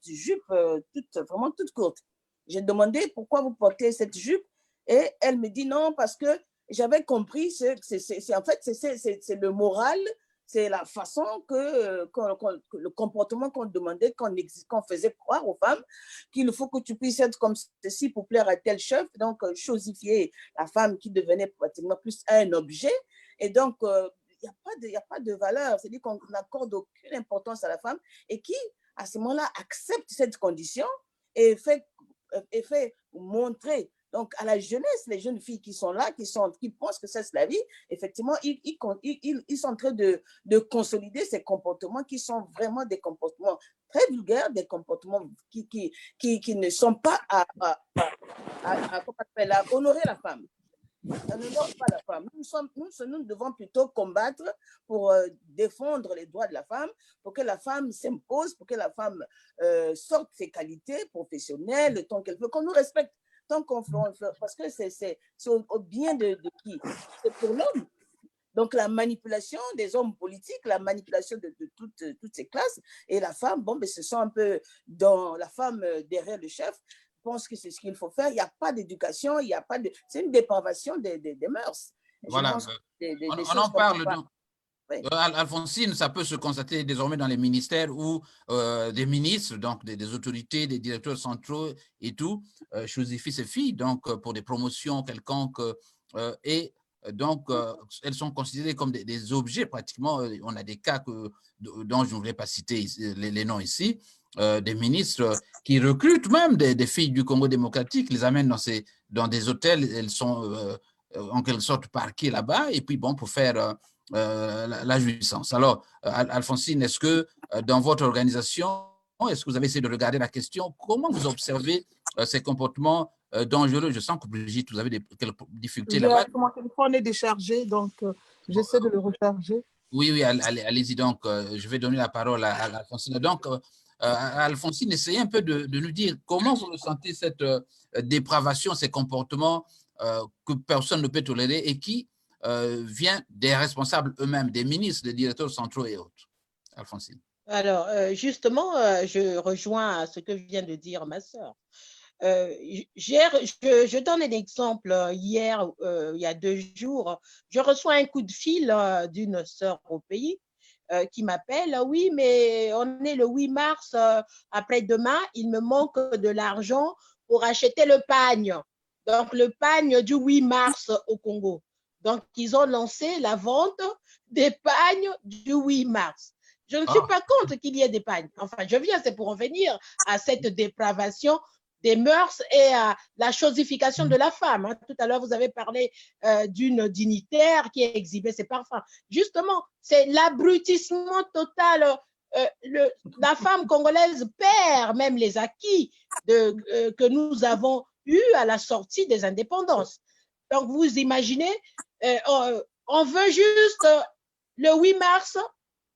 jupe vraiment toute courte. J'ai demandé pourquoi vous portez cette jupe et elle me dit non, parce que j'avais compris, en fait, c'est le moral, c'est la façon le comportement qu'on demandait, qu'on faisait croire aux femmes, qu'il faut que tu puisses être comme ceci pour plaire à tel chef, donc chosifier la femme qui devenait pratiquement plus un objet. Et donc, il n'y a pas de valeur, c'est-à-dire qu'on n'accorde aucune importance à la femme et qui, à ce moment-là, accepte cette condition et fait montrer donc à la jeunesse, les jeunes filles qui sont là, qui pensent que c'est la vie, effectivement, ils sont en train de consolider ces comportements qui sont vraiment des comportements très vulgaires, des comportements qui ne sont pas à honorer la femme. Ça n'honore pas la femme. Nous devons plutôt combattre pour défendre les droits de la femme, pour que la femme s'impose, pour que la femme sorte ses qualités professionnelles, tant qu'elle veut, qu'on nous respecte, tant qu'on fait, parce que c'est au bien de qui? C'est pour l'homme. Donc, la manipulation des hommes politiques, la manipulation de toutes ces classes, et la femme, bon, mais ce sont un peu dans la femme derrière le chef, pense que c'est ce qu'il faut faire. Il n'y a pas d'éducation, il n'y a pas de... C'est une dépravation des mœurs. Voilà. On en parle. Oui. Alphonsine, ça peut se constater désormais dans les ministères où des ministres, donc des autorités, des directeurs centraux et tout, chosifient ces filles donc, pour des promotions quelconques. Et donc, elles sont considérées comme des objets pratiquement. On a des cas dont je ne voulais pas citer les noms ici. des ministres qui recrutent même des filles du Congo démocratique, les amènent dans des hôtels, elles sont en quelque sorte parquées là-bas, et puis bon, pour faire la jouissance. Alors, Alphonsine, est-ce que dans votre organisation, est-ce que vous avez essayé de regarder la question? Comment vous observez ces comportements dangereux? Je sens que Brigitte, vous avez quelques difficultés là-bas. Mon téléphone est déchargé, donc j'essaie de le recharger. Oui, allez-y donc. Je vais donner la parole à Alphonsine. Donc, Alphonsine, essayez un peu de nous dire comment vous ressentez cette dépravation, ces comportements que personne ne peut tolérer et qui vient des responsables eux-mêmes, des ministres, des directeurs centraux et autres. Alphonsine. Alors, justement, je rejoins ce que vient de dire ma sœur. Je donne un exemple. Hier, il y a 2 jours, je reçois un coup de fil d'une sœur au pays qui m'appelle. Oui, mais on est le 8 mars, après-demain, il me manque de l'argent pour acheter le pagne. Donc, le pagne du 8 mars au Congo. Donc, ils ont lancé la vente des pagnes du 8 mars. Je ne suis pas contre qu'il y ait des pagnes. Enfin, je viens, c'est pour en venir à cette dépravation des mœurs et à la chosification de la femme. Tout à l'heure, vous avez parlé d'une dignitaire qui exhibait ses parfums. Justement, c'est l'abrutissement total. La femme congolaise perd même les acquis que nous avons eus à la sortie des indépendances. Donc, vous imaginez, on veut juste le 8 mars,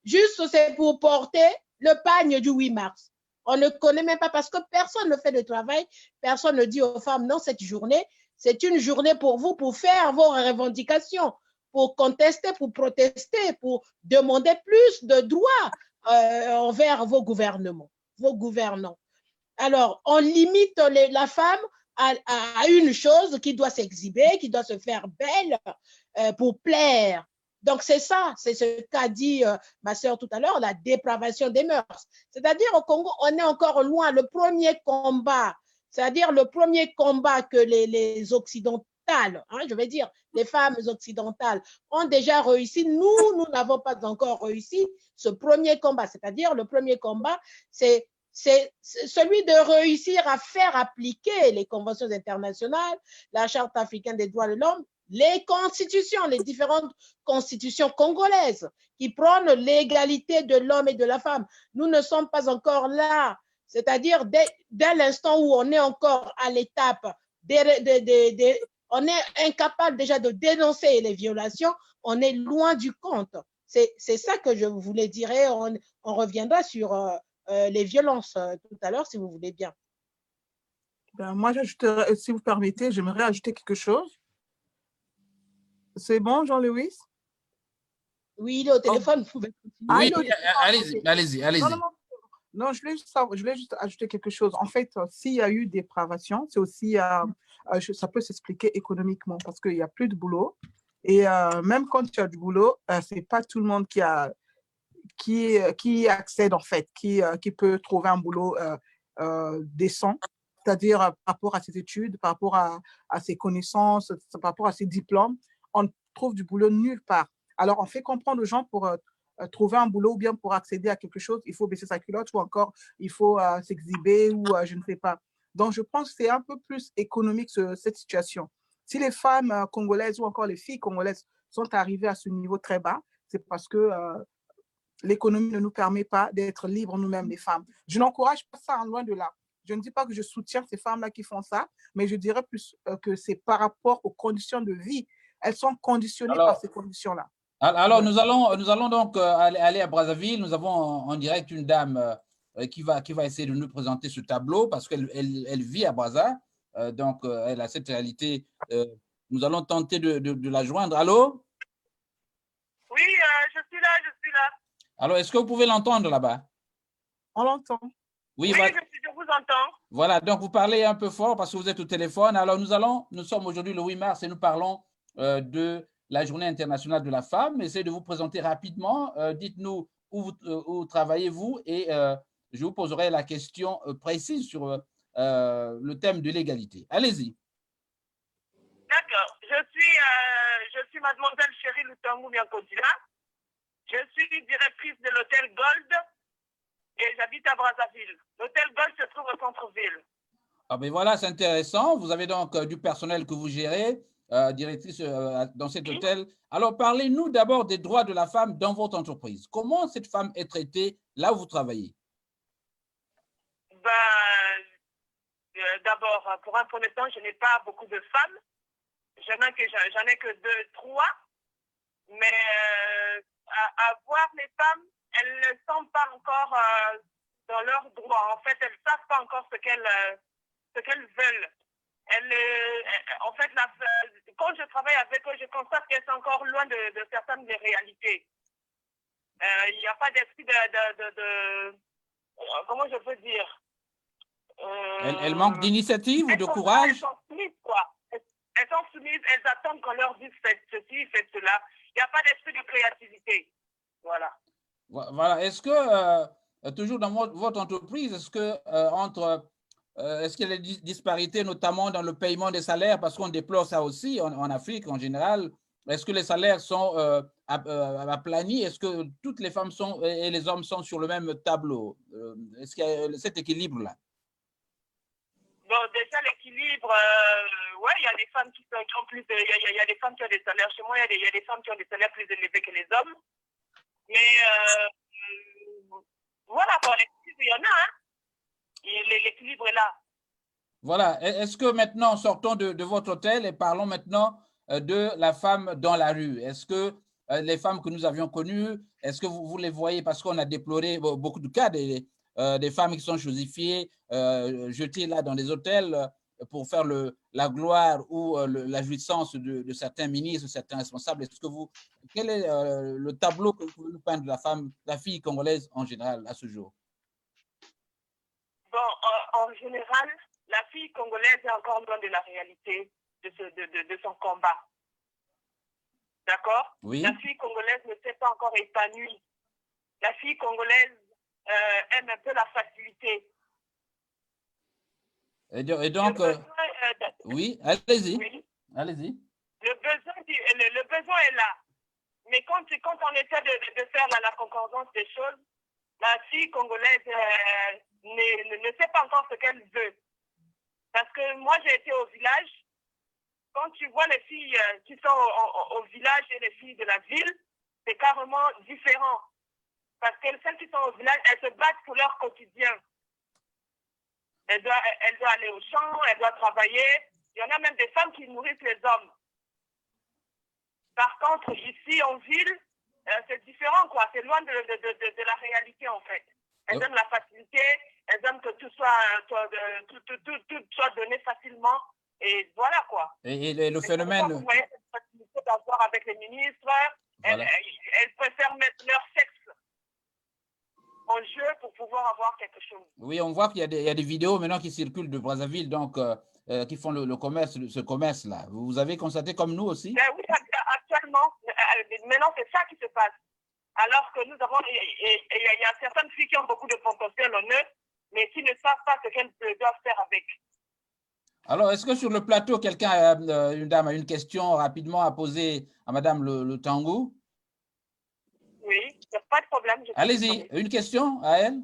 juste c'est pour porter le pagne du 8 mars. On ne connaît même pas parce que personne ne fait le travail, personne ne dit aux femmes, non, cette journée, c'est une journée pour vous, pour faire vos revendications, pour contester, pour protester, pour demander plus de droits envers vos gouvernements, vos gouvernants. Alors, on limite la femme à une chose qui doit s'exhiber, qui doit se faire belle pour plaire. Donc, c'est ça, c'est ce qu'a dit ma sœur tout à l'heure, la dépravation des mœurs. C'est-à-dire, au Congo, on est encore loin. Le premier combat, c'est-à-dire le premier combat que les occidentales, je vais dire, les femmes occidentales ont déjà réussi. Nous n'avons pas encore réussi ce premier combat. C'est-à-dire, le premier combat, c'est celui de réussir à faire appliquer les conventions internationales, la Charte africaine des droits de l'homme, les constitutions, les différentes constitutions congolaises qui prônent l'égalité de l'homme et de la femme. Nous ne sommes pas encore là. C'est-à-dire, dès l'instant où on est encore à l'étape, on est incapable déjà de dénoncer les violations, on est loin du compte. C'est ça que je voulais dire. Et on reviendra sur les violences tout à l'heure, si vous voulez bien. Ben, moi, si vous permettez, j'aimerais ajouter quelque chose. C'est bon, Jean-Louis? Oui, il est au téléphone, vous pouvez continuer. Oui, allez-y. Non, je voulais juste ajouter quelque chose. En fait, s'il y a eu dépravation, c'est aussi, ça peut s'expliquer économiquement parce qu'il n'y a plus de boulot. Et même quand tu as du boulot, ce n'est pas tout le monde qui accède, en fait, qui peut trouver un boulot décent, c'est-à-dire par rapport à ses études, par rapport à ses connaissances, par rapport à ses diplômes. On trouve du boulot nulle part. Alors, on fait comprendre aux gens pour trouver un boulot ou bien pour accéder à quelque chose, il faut baisser sa culotte ou encore il faut s'exhiber ou je ne sais pas. Donc, je pense que c'est un peu plus économique cette situation. Si les femmes congolaises ou encore les filles congolaises sont arrivées à ce niveau très bas, c'est parce que l'économie ne nous permet pas d'être libres nous-mêmes, les femmes. Je n'encourage pas ça, loin de là. Je ne dis pas que je soutiens ces femmes-là qui font ça, mais je dirais plus que c'est par rapport aux conditions de vie. Elles sont conditionnées par ces conditions-là. Alors, nous allons donc aller à Brazzaville. Nous avons en direct une dame qui va essayer de nous présenter ce tableau parce qu'elle vit à Brazza. Donc, elle a cette réalité. Nous allons tenter de la joindre. Allô? Oui, je suis là. Alors, est-ce que vous pouvez l'entendre là-bas? On l'entend. Oui, je vous entends. Voilà, donc vous parlez un peu fort parce que vous êtes au téléphone. Alors, nous sommes aujourd'hui le 8 mars et nous parlons de la Journée internationale de la femme. Essayez de vous présenter rapidement. Dites-nous où travaillez-vous et je vous poserai la question précise sur le thème de l'égalité. Allez-y. D'accord. Je suis mademoiselle Chérie Lutangu Miankodila. Je suis directrice de l'hôtel Gold et j'habite à Brazzaville. L'hôtel Gold se trouve au centre-ville. Ah ben voilà, c'est intéressant. Vous avez donc du personnel que vous gérez, directrice dans cet hôtel. Alors, parlez-nous d'abord des droits de la femme dans votre entreprise. Comment cette femme est traitée là où vous travaillez? D'abord, pour un premier temps, je n'ai pas beaucoup de femmes. J'en ai que 2, 3. Mais à voir les femmes, elles ne sont pas encore dans leurs droits. En fait, elles ne savent pas encore ce qu'elles veulent. En fait, quand je travaille avec eux, je constate qu'elles sont encore loin de certaines des réalités. Il n'y a pas d'esprit comment je peux dire? Elles manquent d'initiative ou de courage? Elles sont soumises, quoi. Elles sont soumises, elles attendent qu'on leur dise faites ceci, faites cela. Il n'y a pas d'esprit de créativité. Voilà. Voilà. Est-ce que, toujours dans votre entreprise, est-ce qu'il y a des disparités, notamment dans le paiement des salaires, parce qu'on déplore ça aussi en Afrique en général? Est-ce que les salaires sont aplanis? Est-ce que toutes les femmes et les hommes sont sur le même tableau? Est-ce qu'il y a cet équilibre-là? Bon, déjà, l'équilibre, ouais, il y a des femmes qui ont plus il y a des femmes qui ont des salaires. Chez moi, il y a des femmes qui ont des salaires plus élevés que les hommes. Mais voilà, bon, l'équilibre, il y en a, hein. L'équilibre est là. Voilà. Est-ce que maintenant, sortons de votre hôtel et parlons maintenant de la femme dans la rue? Est-ce que les femmes que nous avions connues, est-ce que vous les voyez? Parce qu'on a déploré beaucoup de cas des femmes qui sont chosifiées, jetées là dans des hôtels pour faire la gloire ou la jouissance de certains ministres, certains responsables. Quel est le tableau que vous pouvez nous peindre de la fille congolaise en général à ce jour? Bon, en général, la fille congolaise est encore loin de la réalité de son combat. D'accord? Oui. La fille congolaise ne s'est pas encore épanouie. La fille congolaise aime un peu la facilité. Et donc, oui, allez-y. Oui. Allez-y. Le besoin est là. Mais quand on essaie de faire la concordance des choses, la fille congolaise ne sait pas encore ce qu'elle veut. Parce que moi, j'ai été au village. Quand tu vois les filles qui sont au village et les filles de la ville, c'est carrément différent. Parce que celles qui sont au village, elles se battent pour leur quotidien. Elles doivent aller au champ, elles doivent travailler. Il y en a même des femmes qui nourrissent les hommes. Par contre, ici, en ville, c'est différent, quoi. C'est loin de la réalité, en fait. Elles aiment la facilité, elles aiment que tout soit donné facilement. Et voilà, quoi. Et le phénomène... Vous voyez cette facilité d'avoir avec les ministres. Voilà. Elles préfèrent mettre leur sexe en jeu pour pouvoir avoir quelque chose. Oui, on voit qu'il y a des vidéos maintenant qui circulent de Brazzaville, donc qui font ce commerce-là. Vous avez constaté comme nous aussi? Oui, actuellement, maintenant c'est ça qui se passe. Alors que nous avons, il y a certaines filles qui ont beaucoup de potentiel en eux, mais qui ne savent pas ce qu'elles doivent faire avec. Alors, est-ce que sur le plateau, une dame a une question rapidement à poser à Madame le Tangou? Oui, il n'y a pas de problème. Allez-y, une question à elle?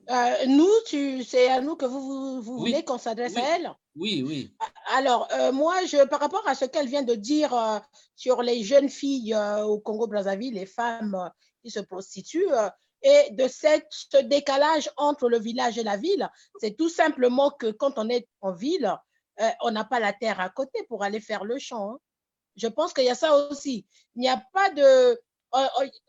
C'est à nous que vous Oui. voulez qu'on s'adresse à elle? Oui, oui. Alors, moi, par rapport à ce qu'elle vient de dire sur les jeunes filles au Congo-Brazzaville, les femmes qui se prostituent, et de ce décalage entre le village et la ville, c'est tout simplement que quand on est en ville, on n'a pas la terre à côté pour aller faire le champ. Hein. Je pense qu'il y a ça aussi. Il n'y a pas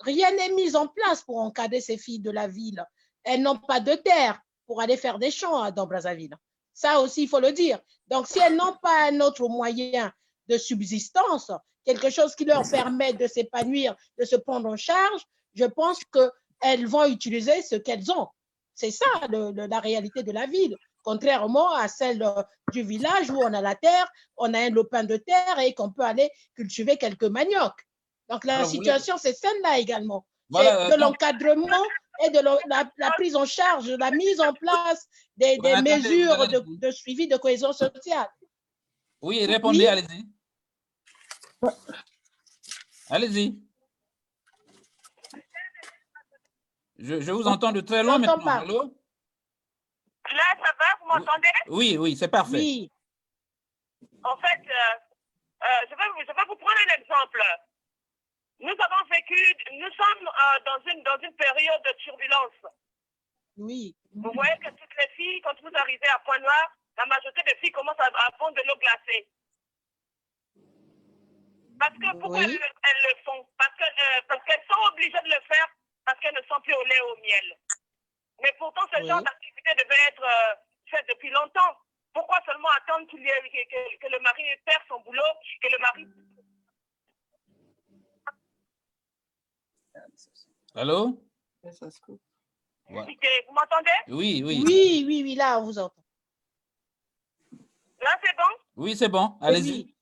rien n'est mis en place pour encadrer ces filles de la ville. Elles n'ont pas de terre pour aller faire des champs dans Brazzaville. Ça aussi, il faut le dire. Donc, si elles n'ont pas un autre moyen de subsistance, quelque chose qui leur permet de s'épanouir, de se prendre en charge, je pense qu'elles vont utiliser ce qu'elles ont. C'est ça la réalité de la ville, contrairement à celle du village où on a la terre, on a un lopin de terre et qu'on peut aller cultiver quelques maniocs. Donc, la situation, c'est celle-là également. Voilà, de l'encadrement et de la prise en charge, de la mise en place des mesures de suivi de cohésion sociale. Oui, répondez, oui. Allez-y. Allez-y. Je vous entends de très On loin n'entend maintenant. pas. Allô? Là, ça va, vous m'entendez? Oui, oui, c'est parfait. Oui, En fait, je vais vous prendre un exemple. Nous sommes dans une période de turbulence. oui, Vous voyez que toutes les filles, quand vous arrivez à Point-Noir, la majorité des filles commencent à fondre de l'eau glacée. Parce que pourquoi Oui. elles le font? Parce qu'elles sont obligées de le faire parce qu'elles ne sont plus au lait au miel. Mais pourtant, ce Oui. genre d'activité devait être fait depuis longtemps. Pourquoi seulement attendre que le mari perd son boulot, que le mari... Allô? Vous m'entendez? Oui, oui. Oui, oui, oui, là, on vous entend. Là, c'est bon? Oui, c'est bon. Allez-y. Oui.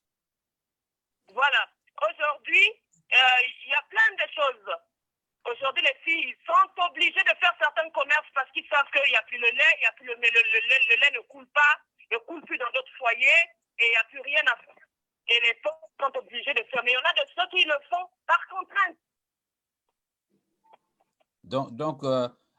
Voilà. Aujourd'hui, il y a plein de choses. Aujourd'hui, les filles sont obligées de faire certains commerces parce qu'ils savent qu'il n'y a plus le lait, il y a plus le lait ne coule pas, ne coule plus dans d'autres foyers et il n'y a plus rien à faire. Et les femmes sont obligées de faire. Mais il y en a de ceux qui le font par contrainte.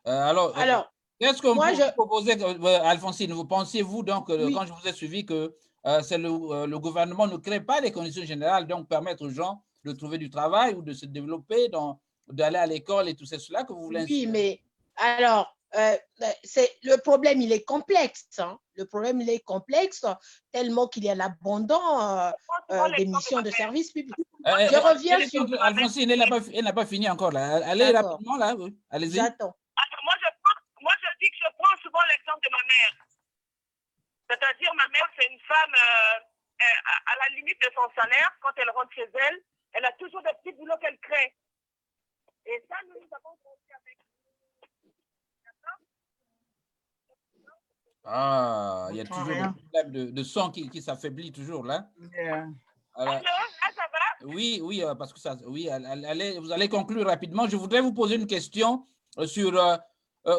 Alors, qu'est-ce qu'on moi, peut proposer, Alphonsine? Pensiez-vous donc, Oui. quand je vous ai suivi, que c'est le gouvernement ne crée pas les conditions générales, donc permettre aux gens de trouver du travail ou de se développer, d'aller à l'école et tout cela que vous voulez Oui, insister? mais alors, le problème, il est complexe. Hein. Le problème, il est complexe tellement qu'il y a l'abondant des missions de service public. Je reviens sur... Alphonsine, elle n'a pas fini encore là. Allez rapidement là. Oui. Allez-y. J'attends. Moi, je dis que je prends souvent l'exemple de ma mère. C'est-à-dire, ma mère, c'est une femme à la limite de son salaire. Quand elle rentre chez elle, elle a toujours des petits boulots qu'elle crée. Et ça, nous avons compris avec. Ah, il y a toujours des problèmes de son qui s'affaiblit toujours là. Yeah. Alors, Allô, là, ça va? oui, oui, parce que ça, oui, vous allez conclure rapidement. Je voudrais vous poser une question sur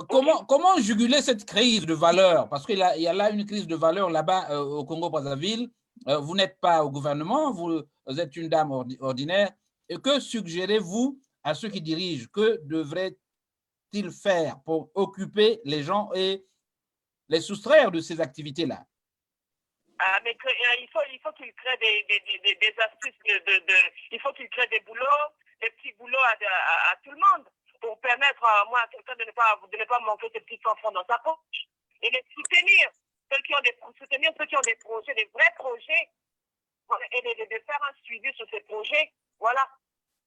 comment juguler cette crise de valeur, parce qu'il y a là une crise de valeur là-bas au Congo-Brazzaville. Vous n'êtes pas au gouvernement, vous êtes une dame ordinaire. Et que suggérez-vous à ceux qui dirigent? Que devraient-ils faire pour occuper les gens et les soustraire de ces activités-là? Mais il faut qu'ils créent des astuces, il faut qu'ils créent des boulots, des petits boulots à tout le monde, pour permettre à moi, à quelqu'un de ne pas manquer ses petits enfants dans sa poche. Et les soutenir, soutenir ceux qui ont des projets, des vrais projets, et de faire un suivi sur ces projets. Voilà.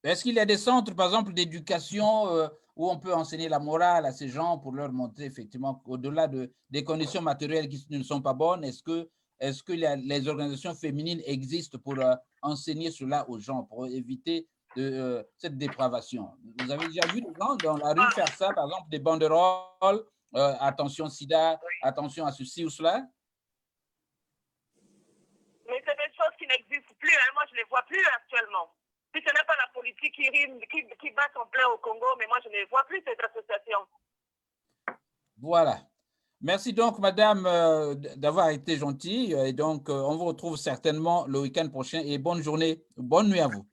Est-ce qu'il y a des centres, par exemple, d'éducation où on peut enseigner la morale à ces gens pour leur montrer effectivement au-delà des conditions matérielles qui ne sont pas bonnes? Est-ce que les organisations féminines existent pour enseigner cela aux gens, pour éviter cette dépravation? Vous avez déjà vu des gens dans la rue faire ça, par exemple, des banderoles, attention sida, attention à ceci ou cela? Mais c'est des choses qui n'existent plus. Hein. Moi, je ne les vois plus actuellement. Si ce n'est pas la politique qui bat son plein au Congo, mais moi, je ne vois plus cette association. Voilà. Merci donc, madame, d'avoir été gentille. Et donc, on vous retrouve certainement le week-end prochain. Et bonne journée, bonne nuit à vous.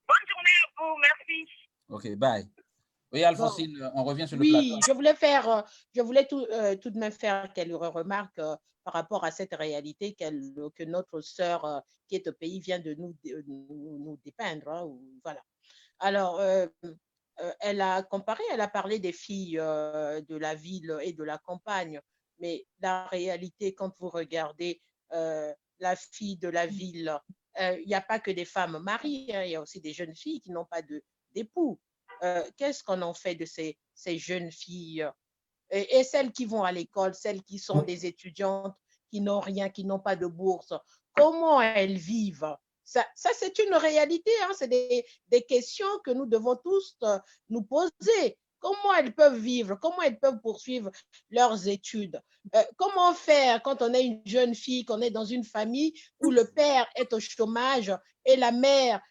Bonne journée à vous, merci. OK, bye. Oui, Alphonsine, on revient sur le plateau. plateau. Je voulais tout de même faire quelques remarques par rapport à cette réalité que notre sœur qui est au pays vient de nous dépeindre. Hein, voilà. Alors, elle a parlé des filles de la ville et de la campagne, mais la réalité, quand vous regardez la fille de la ville, il n'y a pas que des femmes mariées, hein, il y a aussi des jeunes filles qui n'ont pas d'époux. Qu'est-ce qu'on en fait de ces jeunes filles et celles qui vont à l'école, celles qui sont des étudiantes, qui n'ont rien, qui n'ont pas de bourse? Comment elles vivent? Ça c'est une réalité, hein, c'est des questions que nous devons tous nous poser. Comment elles peuvent vivre? Comment elles peuvent poursuivre leurs études? Comment faire quand on est une jeune fille, qu'on est dans une famille où le père est au chômage et la mère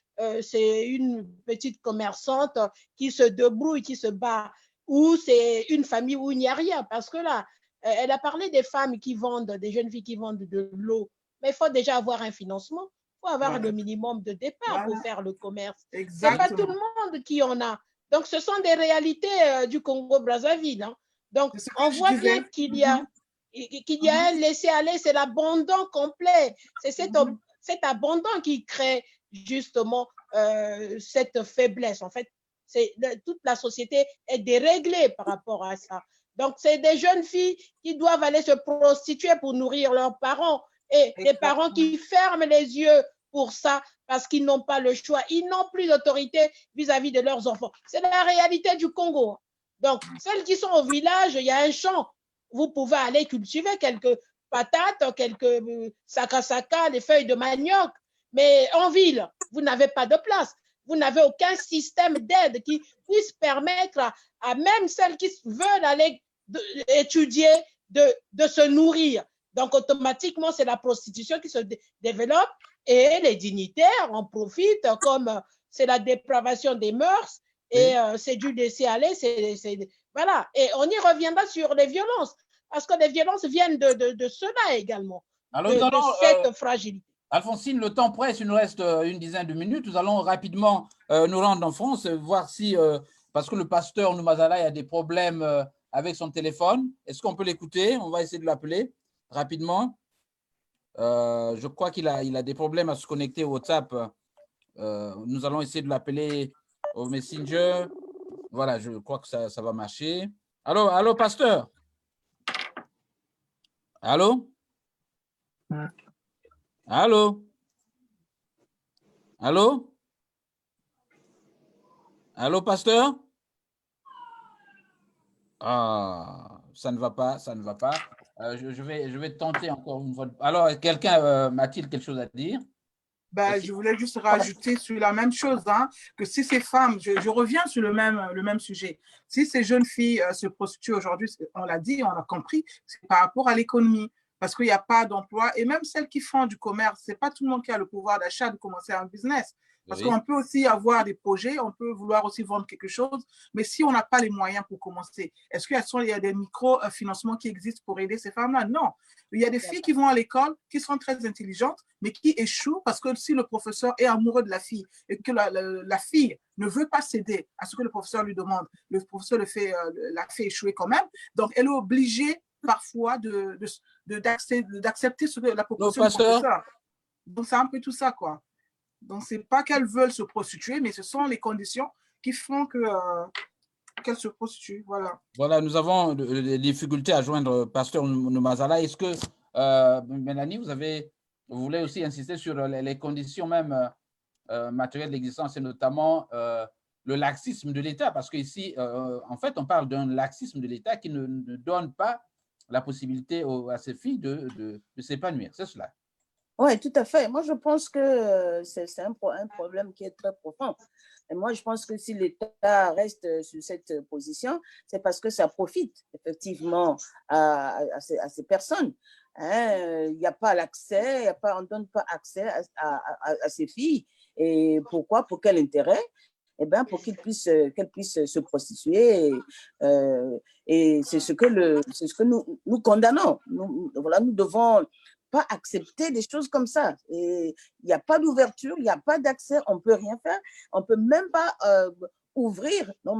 c'est une petite commerçante qui se débrouille, qui se bat, ou c'est une famille où il n'y a rien? Parce que là, elle a parlé des femmes qui vendent, des jeunes filles qui vendent de l'eau, mais il faut déjà avoir un financement, il faut avoir le minimum de départ pour faire le commerce. Ce n'est pas tout le monde qui en a. Donc, ce sont des réalités du Congo-Brazzaville. Hein. Donc, on voit bien qu'il y a un laisser-aller, c'est l'abandon complet. C'est cet abandon qui crée justement cette faiblesse. En fait, toute la société est déréglée par rapport à ça. Donc, c'est des jeunes filles qui doivent aller se prostituer pour nourrir leurs parents et des parents qui ferment les yeux pour ça parce qu'ils n'ont pas le choix. Ils n'ont plus d'autorité vis-à-vis de leurs enfants. C'est la réalité du Congo. Donc, celles qui sont au village, il y a un champ. Vous pouvez aller cultiver quelques patates, quelques saka-saka, les feuilles de manioc. Mais en ville, vous n'avez pas de place. Vous n'avez aucun système d'aide qui puisse permettre à même celles qui veulent aller étudier de se nourrir. Donc, automatiquement, c'est la prostitution qui se développe et les dignitaires en profitent comme c'est la dépravation des mœurs et c'est du laisser-aller. Voilà. Et on y reviendra sur les violences parce que les violences viennent de cela également, alors, de cette fragilité. Alphonsine, le temps presse, il nous reste une dizaine de minutes. Nous allons rapidement nous rendre en France, voir si, parce que le pasteur Numazala a des problèmes avec son téléphone. Est-ce qu'on peut l'écouter? On va essayer de l'appeler rapidement. Je crois qu'il a des problèmes à se connecter au WhatsApp. Nous allons essayer de l'appeler au Messenger. Voilà, je crois que ça va marcher. Allô, pasteur? Allô? Allô? Allô? Allô, pasteur? Ah, ça ne va pas, ça ne va pas. Je vais tenter encore une fois. Alors, quelqu'un a-t-il quelque chose à dire? Ben, je voulais juste rajouter sur la même chose, hein, que si ces femmes, je reviens sur le même sujet, si ces jeunes filles se prostituent aujourd'hui, on l'a dit, on l'a compris, c'est par rapport à l'économie. Parce qu'il n'y a pas d'emploi. Et même celles qui font du commerce, ce n'est pas tout le monde qui a le pouvoir d'achat de commencer un business. Parce qu'on peut aussi avoir des projets, on peut vouloir aussi vendre quelque chose, mais si on n'a pas les moyens pour commencer, est-ce qu'il y a des micro-financements qui existent pour aider ces femmes-là? Non. Il y a des filles qui vont à l'école, qui sont très intelligentes, mais qui échouent parce que si le professeur est amoureux de la fille et que la fille ne veut pas céder à ce que le professeur lui demande, le professeur la fait échouer quand même, donc elle est obligée parfois d'accepter ce que la proposition du professeur. Donc, c'est un peu tout ça, quoi. Donc, ce n'est pas qu'elles veulent se prostituer, mais ce sont les conditions qui font qu'elles se prostituent. Voilà. Voilà, nous avons des difficultés à joindre pasteur Numazala. Est-ce que, Mélanie, vous voulez aussi insister sur les conditions même matérielles d'existence et notamment le laxisme de l'État? Parce qu'ici, en fait, on parle d'un laxisme de l'État qui ne donne pas la possibilité à ces filles de s'épanouir. C'est cela. Oui, tout à fait. Moi, je pense que c'est un problème qui est très profond. Et moi, je pense que si l'État reste sur cette position, c'est parce que ça profite effectivement à ces personnes. Hein, il n'y a pas l'accès, on ne donne pas accès à ces filles. Et pourquoi? Pour quel intérêt? Eh bien, pour qu'elles puissent se prostituer. Et c'est ce que nous condamnons. Nous devons pas accepter des choses comme ça. Il n'y a pas d'ouverture, il n'y a pas d'accès, on ne peut rien faire. On ne peut même pas ouvrir, au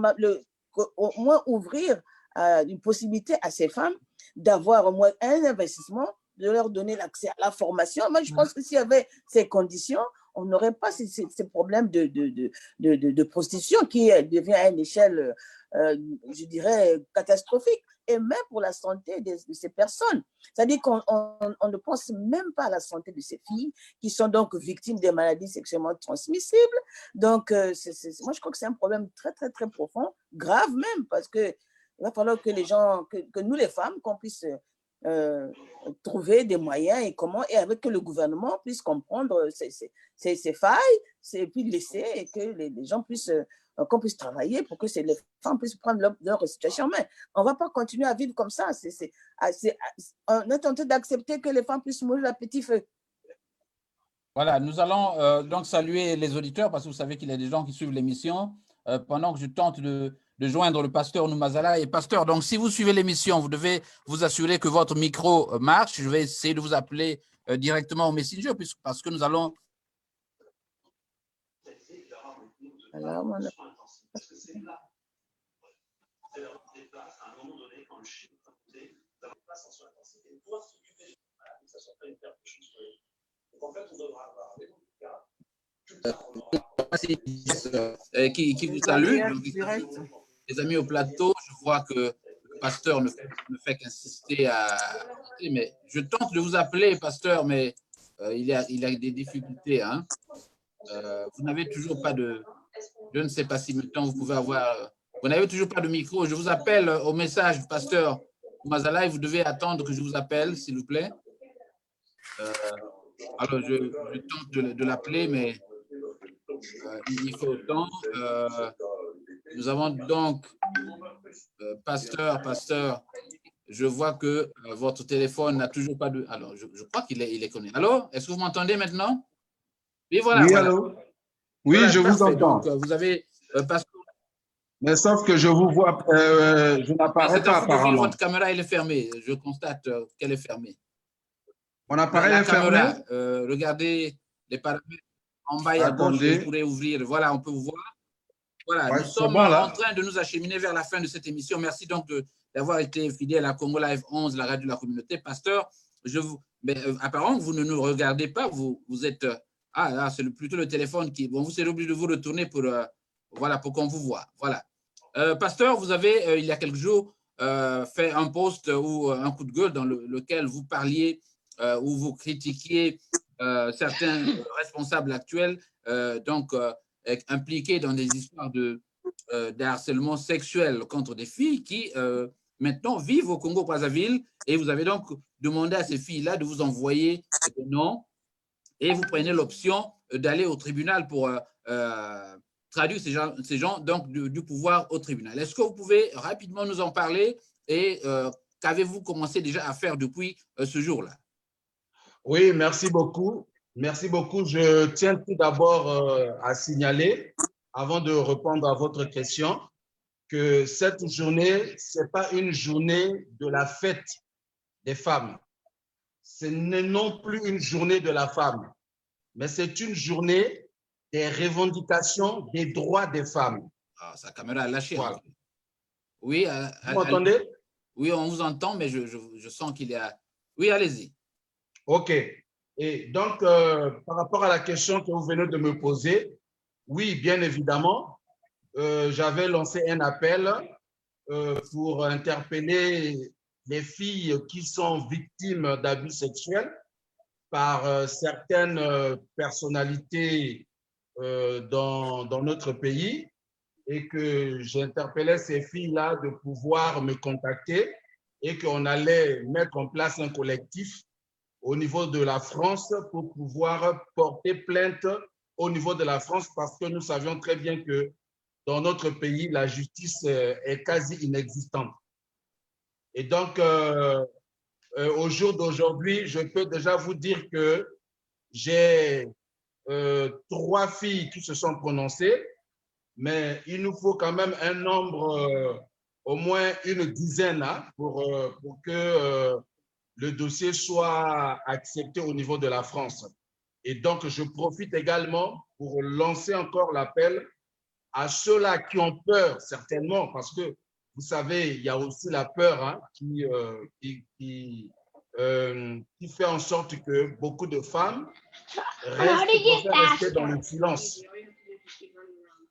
moins ouvrir une possibilité à ces femmes d'avoir au moins un investissement, de leur donner l'accès à la formation. Moi, je pense que s'il y avait ces conditions, on n'aurait pas ces problèmes de prostitution qui devient à une échelle, je dirais, catastrophique. Et même pour la santé de ces personnes. C'est-à-dire qu'on ne pense même pas à la santé de ces filles qui sont donc victimes des maladies sexuellement transmissibles. Donc, moi, je crois que c'est un problème très, très, très profond, grave même, parce qu'il va falloir que les gens, que nous les femmes, qu'on puisse trouver des moyens et avec que le gouvernement puisse comprendre ces failles, et puis laisser et que les gens puissent qu'on puisse travailler pour que les femmes puissent prendre leur situation. Mais on ne va pas continuer à vivre comme ça. On est tenté d'accepter que les femmes puissent mourir à petit feu. Voilà, nous allons donc saluer les auditeurs parce que vous savez qu'il y a des gens qui suivent l'émission. Pendant que je tente de joindre le pasteur Numazala. Et pasteur, donc si vous suivez l'émission, vous devez vous assurer que votre micro marche. Je vais essayer de vous appeler directement au Messenger parce que nous allons… Qui vous salue. Les amis au plateau, je vois que le pasteur ne fait qu'insister mais je tente de vous appeler, pasteur, mais il a des difficultés. Hein. Vous n'avez toujours pas de... Je ne sais pas si maintenant vous pouvez avoir... Vous n'avez toujours pas de micro. Je vous appelle au message, pasteur Mazala, et vous devez attendre que je vous appelle, s'il vous plaît. Alors, je tente de l'appeler, mais il faut autant. Nous avons donc, pasteur, je vois que votre téléphone n'a toujours pas de... Alors, je crois qu'il est connu. Allô? Est-ce que vous m'entendez maintenant? Oui, voilà. Oui, voilà. allô? Oui, voilà, je parfait. vous entends. Donc, vous avez... pasteur... Mais sauf que je vous vois, je n'apparais pas apparemment. Votre caméra, elle est fermée. Je constate qu'elle est fermée. Mon appareil est fermé? Regardez les paramètres en bas et à gauche, vous pourrez ouvrir. Voilà, on peut vous voir. Voilà, ouais, nous sommes bon, en train de nous acheminer vers la fin de cette émission. Merci donc d'avoir été fidèle à Congo Live 11, la radio de la communauté. Pasteur, apparemment, vous ne nous regardez pas. Vous êtes... là, c'est plutôt le téléphone qui... Bon, vous êtes obligé de vous retourner pour qu'on vous voit. Voilà. Pasteur, vous avez, il y a quelques jours, fait un post ou un coup de gueule dans lequel vous parliez où vous critiquiez certains responsables actuels impliqués dans des histoires de harcèlement sexuel contre des filles qui maintenant vivent au Congo-Brazzaville, et vous avez donc demandé à ces filles-là de vous envoyer des noms, et vous prenez l'option d'aller au tribunal pour traduire ces gens donc du pouvoir au tribunal. Est-ce que vous pouvez rapidement nous en parler et qu'avez-vous commencé déjà à faire depuis ce jour-là? Oui, merci beaucoup. Merci beaucoup. Je tiens tout d'abord à signaler, avant de répondre à votre question, que cette journée, ce n'est pas une journée de la fête des femmes. Ce n'est non plus une journée de la femme, mais c'est une journée des revendications des droits des femmes. Ah, sa caméra a lâché. Voilà. Oui, vous m'entendez? Oui, on vous entend, mais je sens qu'il y a... Oui, allez-y. OK. Et donc, par rapport à la question que vous venez de me poser, oui, bien évidemment, j'avais lancé un appel pour interpeller les filles qui sont victimes d'abus sexuels par certaines personnalités dans notre pays, et que j'interpellais ces filles-là de pouvoir me contacter et qu'on allait mettre en place un collectif au niveau de la France pour pouvoir porter plainte au niveau de la France, parce que nous savions très bien que dans notre pays, la justice est quasi inexistante. Et donc, au jour d'aujourd'hui, je peux déjà vous dire que j'ai 3 filles qui se sont prononcées, mais il nous faut quand même un nombre, au moins une dizaine, hein, pour que le dossier soit accepté au niveau de la France. Et donc, je profite également pour lancer encore l'appel à ceux-là qui ont peur, certainement, parce que, vous savez, il y a aussi la peur, hein, qui fait en sorte que beaucoup de femmes préfèrent rester dans le silence.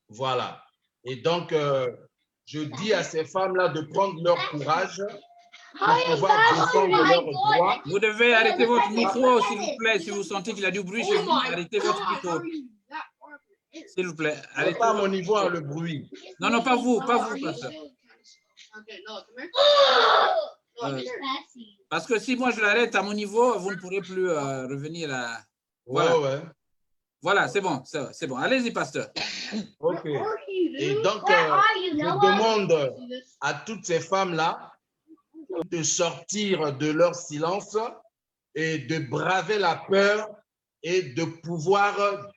Voilà. Et donc, je dis à ces femmes-là de prendre leur courage pour pouvoir défendre leurs droits. Vous devez arrêter votre micro, s'il vous plaît. Si vous sentez qu'il y a du bruit chez vous, arrêtez votre micro. S'il vous plaît. Arrêtez. Pas à mon niveau, hein, le bruit. Non, non, pas vous, pasteur. Parce que si moi je l'arrête à mon niveau, vous ne pourrez plus revenir à... Voilà, ouais. Voilà, c'est bon, c'est bon. Allez-y, pasteur. OK. Et donc, je demande à toutes ces femmes-là de sortir de leur silence et de braver la peur et de pouvoir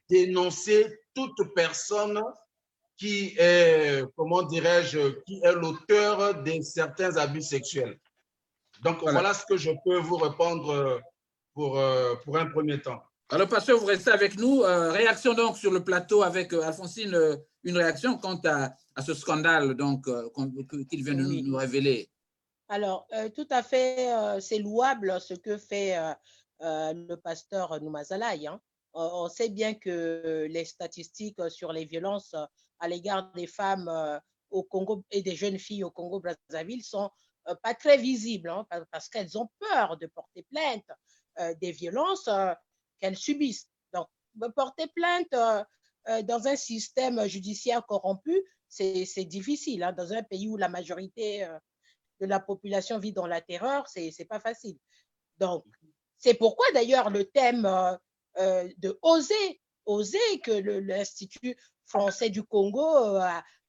dénoncer toute personne qui est, comment dirais-je, qui est l'auteur de certains abus sexuels. Donc, voilà ce que je peux vous répondre pour un premier temps. Alors, pasteur, vous restez avec nous. Réaction donc sur le plateau avec Alphonsine, une réaction quant à ce scandale donc qu'il vient de nous révéler. Alors, tout à fait, c'est louable ce que fait le pasteur Noumazalaï, hein. On sait bien que les statistiques sur les violences à l'égard des femmes au Congo et des jeunes filles au Congo-Brazzaville sont pas très visibles, hein, parce qu'elles ont peur de porter plainte des violences qu'elles subissent. Donc, porter plainte dans un système judiciaire corrompu, c'est difficile, hein, dans un pays où la majorité de la population vit dans la terreur, c'est pas facile. Donc, c'est pourquoi d'ailleurs le thème de oser que l'Institut français du Congo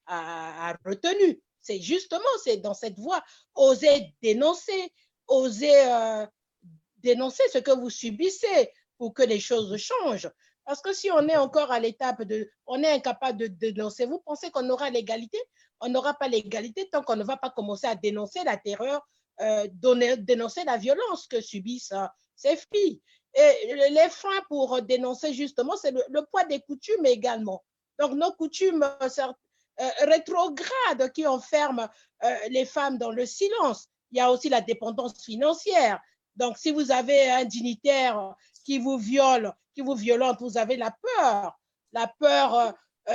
a retenu. C'est justement, c'est dans cette voie, oser dénoncer ce que vous subissez pour que les choses changent. Parce que si on est encore à l'étape on est incapable de dénoncer, vous pensez qu'on aura l'égalité? On n'aura pas l'égalité tant qu'on ne va pas commencer à dénoncer la terreur, dénoncer la violence que subissent ces filles. Et les freins pour dénoncer justement, c'est le poids des coutumes également. Donc nos coutumes rétrogrades qui enferment les femmes dans le silence. Il y a aussi la dépendance financière. Donc si vous avez un dignitaire qui vous violente, vous avez la peur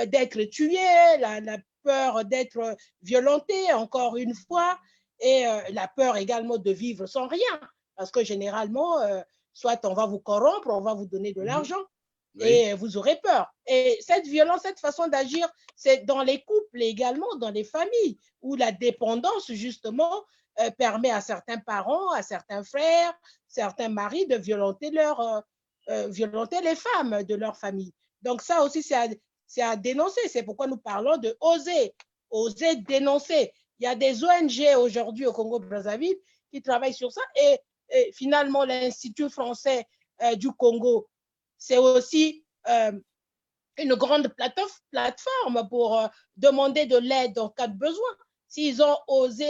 d'être tué, la peur d'être violenté encore une fois, et la peur également de vivre sans rien, parce que généralement, soit on va vous corrompre, on va vous donner de l'argent, et vous aurez peur. Et cette violence, cette façon d'agir, c'est dans les couples également, dans les familles, où la dépendance, justement, permet à certains parents, à certains frères, certains maris de violenter les femmes de leur famille. Donc ça aussi, c'est à dénoncer. C'est pourquoi nous parlons de oser dénoncer. Il y a des ONG aujourd'hui au Congo-Brazzaville qui travaillent sur ça. Et finalement, l'Institut français du Congo, c'est aussi une grande plateforme pour demander de l'aide en cas de besoin. S'ils ont osé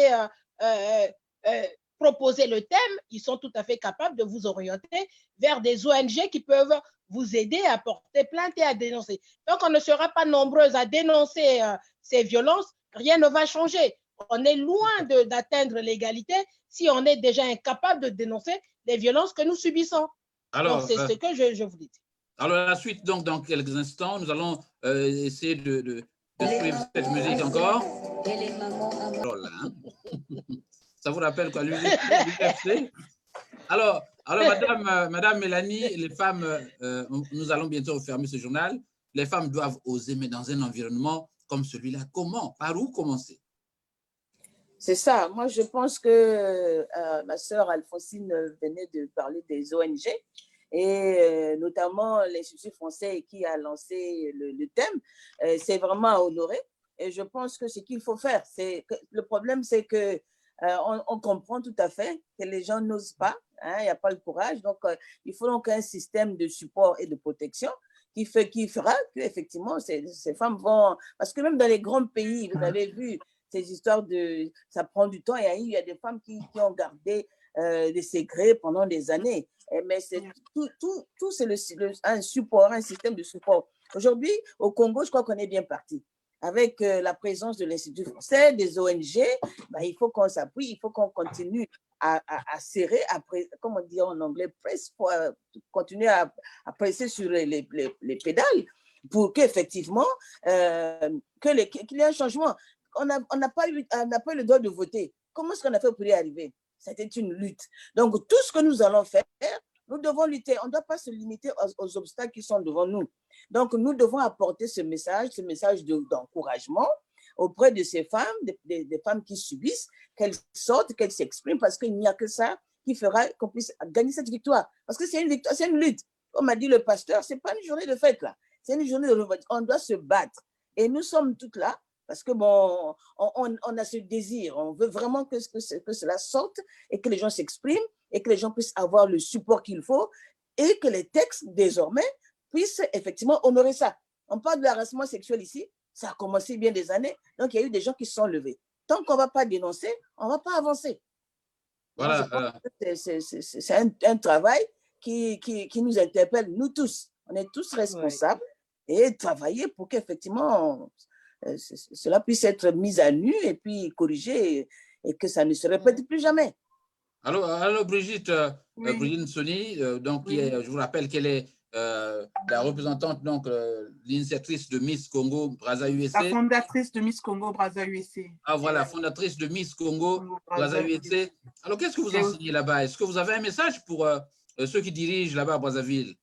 proposer le thème, ils sont tout à fait capables de vous orienter vers des ONG qui peuvent vous aider à porter plainte et à dénoncer. Donc, on ne sera pas nombreux à dénoncer ces violences, rien ne va changer. On est loin d'atteindre l'égalité si on est déjà incapable de dénoncer les violences que nous subissons. Alors, c'est ce que je vous dis. Alors, la suite, donc, dans quelques instants, nous allons essayer de suivre cette musique encore. Voilà, hein. Ça vous rappelle quoi, l'UFC? Alors, Madame Mélanie, les femmes, nous allons bientôt fermer ce journal. Les femmes doivent oser, mais dans un environnement comme celui-là. Comment? Par où commencer? C'est ça. Moi, je pense que ma sœur Alphonsine venait de parler des ONG et notamment l'Institut français qui a lancé le thème. C'est vraiment à honorer. Et je pense que ce qu'il faut faire, le problème, c'est que on comprend tout à fait que les gens n'osent pas, hein, il n'y a pas le courage. Donc, il faut donc un système de support et de protection qui fera qu'effectivement, ces femmes vont… Parce que même dans les grands pays, vous avez vu ces histoires ça prend du temps. Il y a des femmes qui ont gardé des secrets pendant des années. Mais c'est tout c'est un support, un système de support. Aujourd'hui, au Congo, je crois qu'on est bien parti. Avec la présence de l'Institut français, des ONG, il faut qu'on s'appuie, il faut qu'on continue à serrer, comme on dit en anglais, continuer à presser sur les pédales pour qu'effectivement, qu'il y ait un changement. On n'a pas eu le droit de voter. Comment est-ce qu'on a fait pour y arriver? C'était une lutte. Donc, tout ce que nous allons faire, nous devons lutter. On ne doit pas se limiter aux obstacles qui sont devant nous. Donc, nous devons apporter ce message d'encouragement auprès de ces femmes, des femmes qui subissent, qu'elles sortent, qu'elles s'expriment, parce qu'il n'y a que ça qui fera qu'on puisse gagner cette victoire. Parce que c'est une victoire, c'est une lutte. Comme a dit le pasteur, ce n'est pas une journée de fête, là. C'est une journée de revolte. On doit se battre. Et nous sommes toutes là parce que bon, on a ce désir. On veut vraiment que cela sorte et que les gens s'expriment et que les gens puissent avoir le support qu'il faut et que les textes, désormais, puissent effectivement honorer ça. On parle de l'harcèlement sexuel ici. Ça a commencé bien des années. Donc, il y a eu des gens qui se sont levés. Tant qu'on ne va pas dénoncer, on ne va pas avancer. Voilà. C'est un travail qui nous interpelle, nous tous. On est tous responsables et travailler pour qu'effectivement cela puisse être mis à nu et puis corrigé et que ça ne se répète plus jamais. Alors Brigitte, Brigitte Nsoni, donc, je vous rappelle qu'elle est la représentante, donc l'initiatrice de Miss Congo Brazza USA. La fondatrice de Miss Congo Brazza USA. Ah voilà, fondatrice de Miss Congo Brazza USA. Alors qu'est-ce que vous enseignez là-bas? Est-ce que vous avez un message pour ceux qui dirigent là-bas à Brazzaville?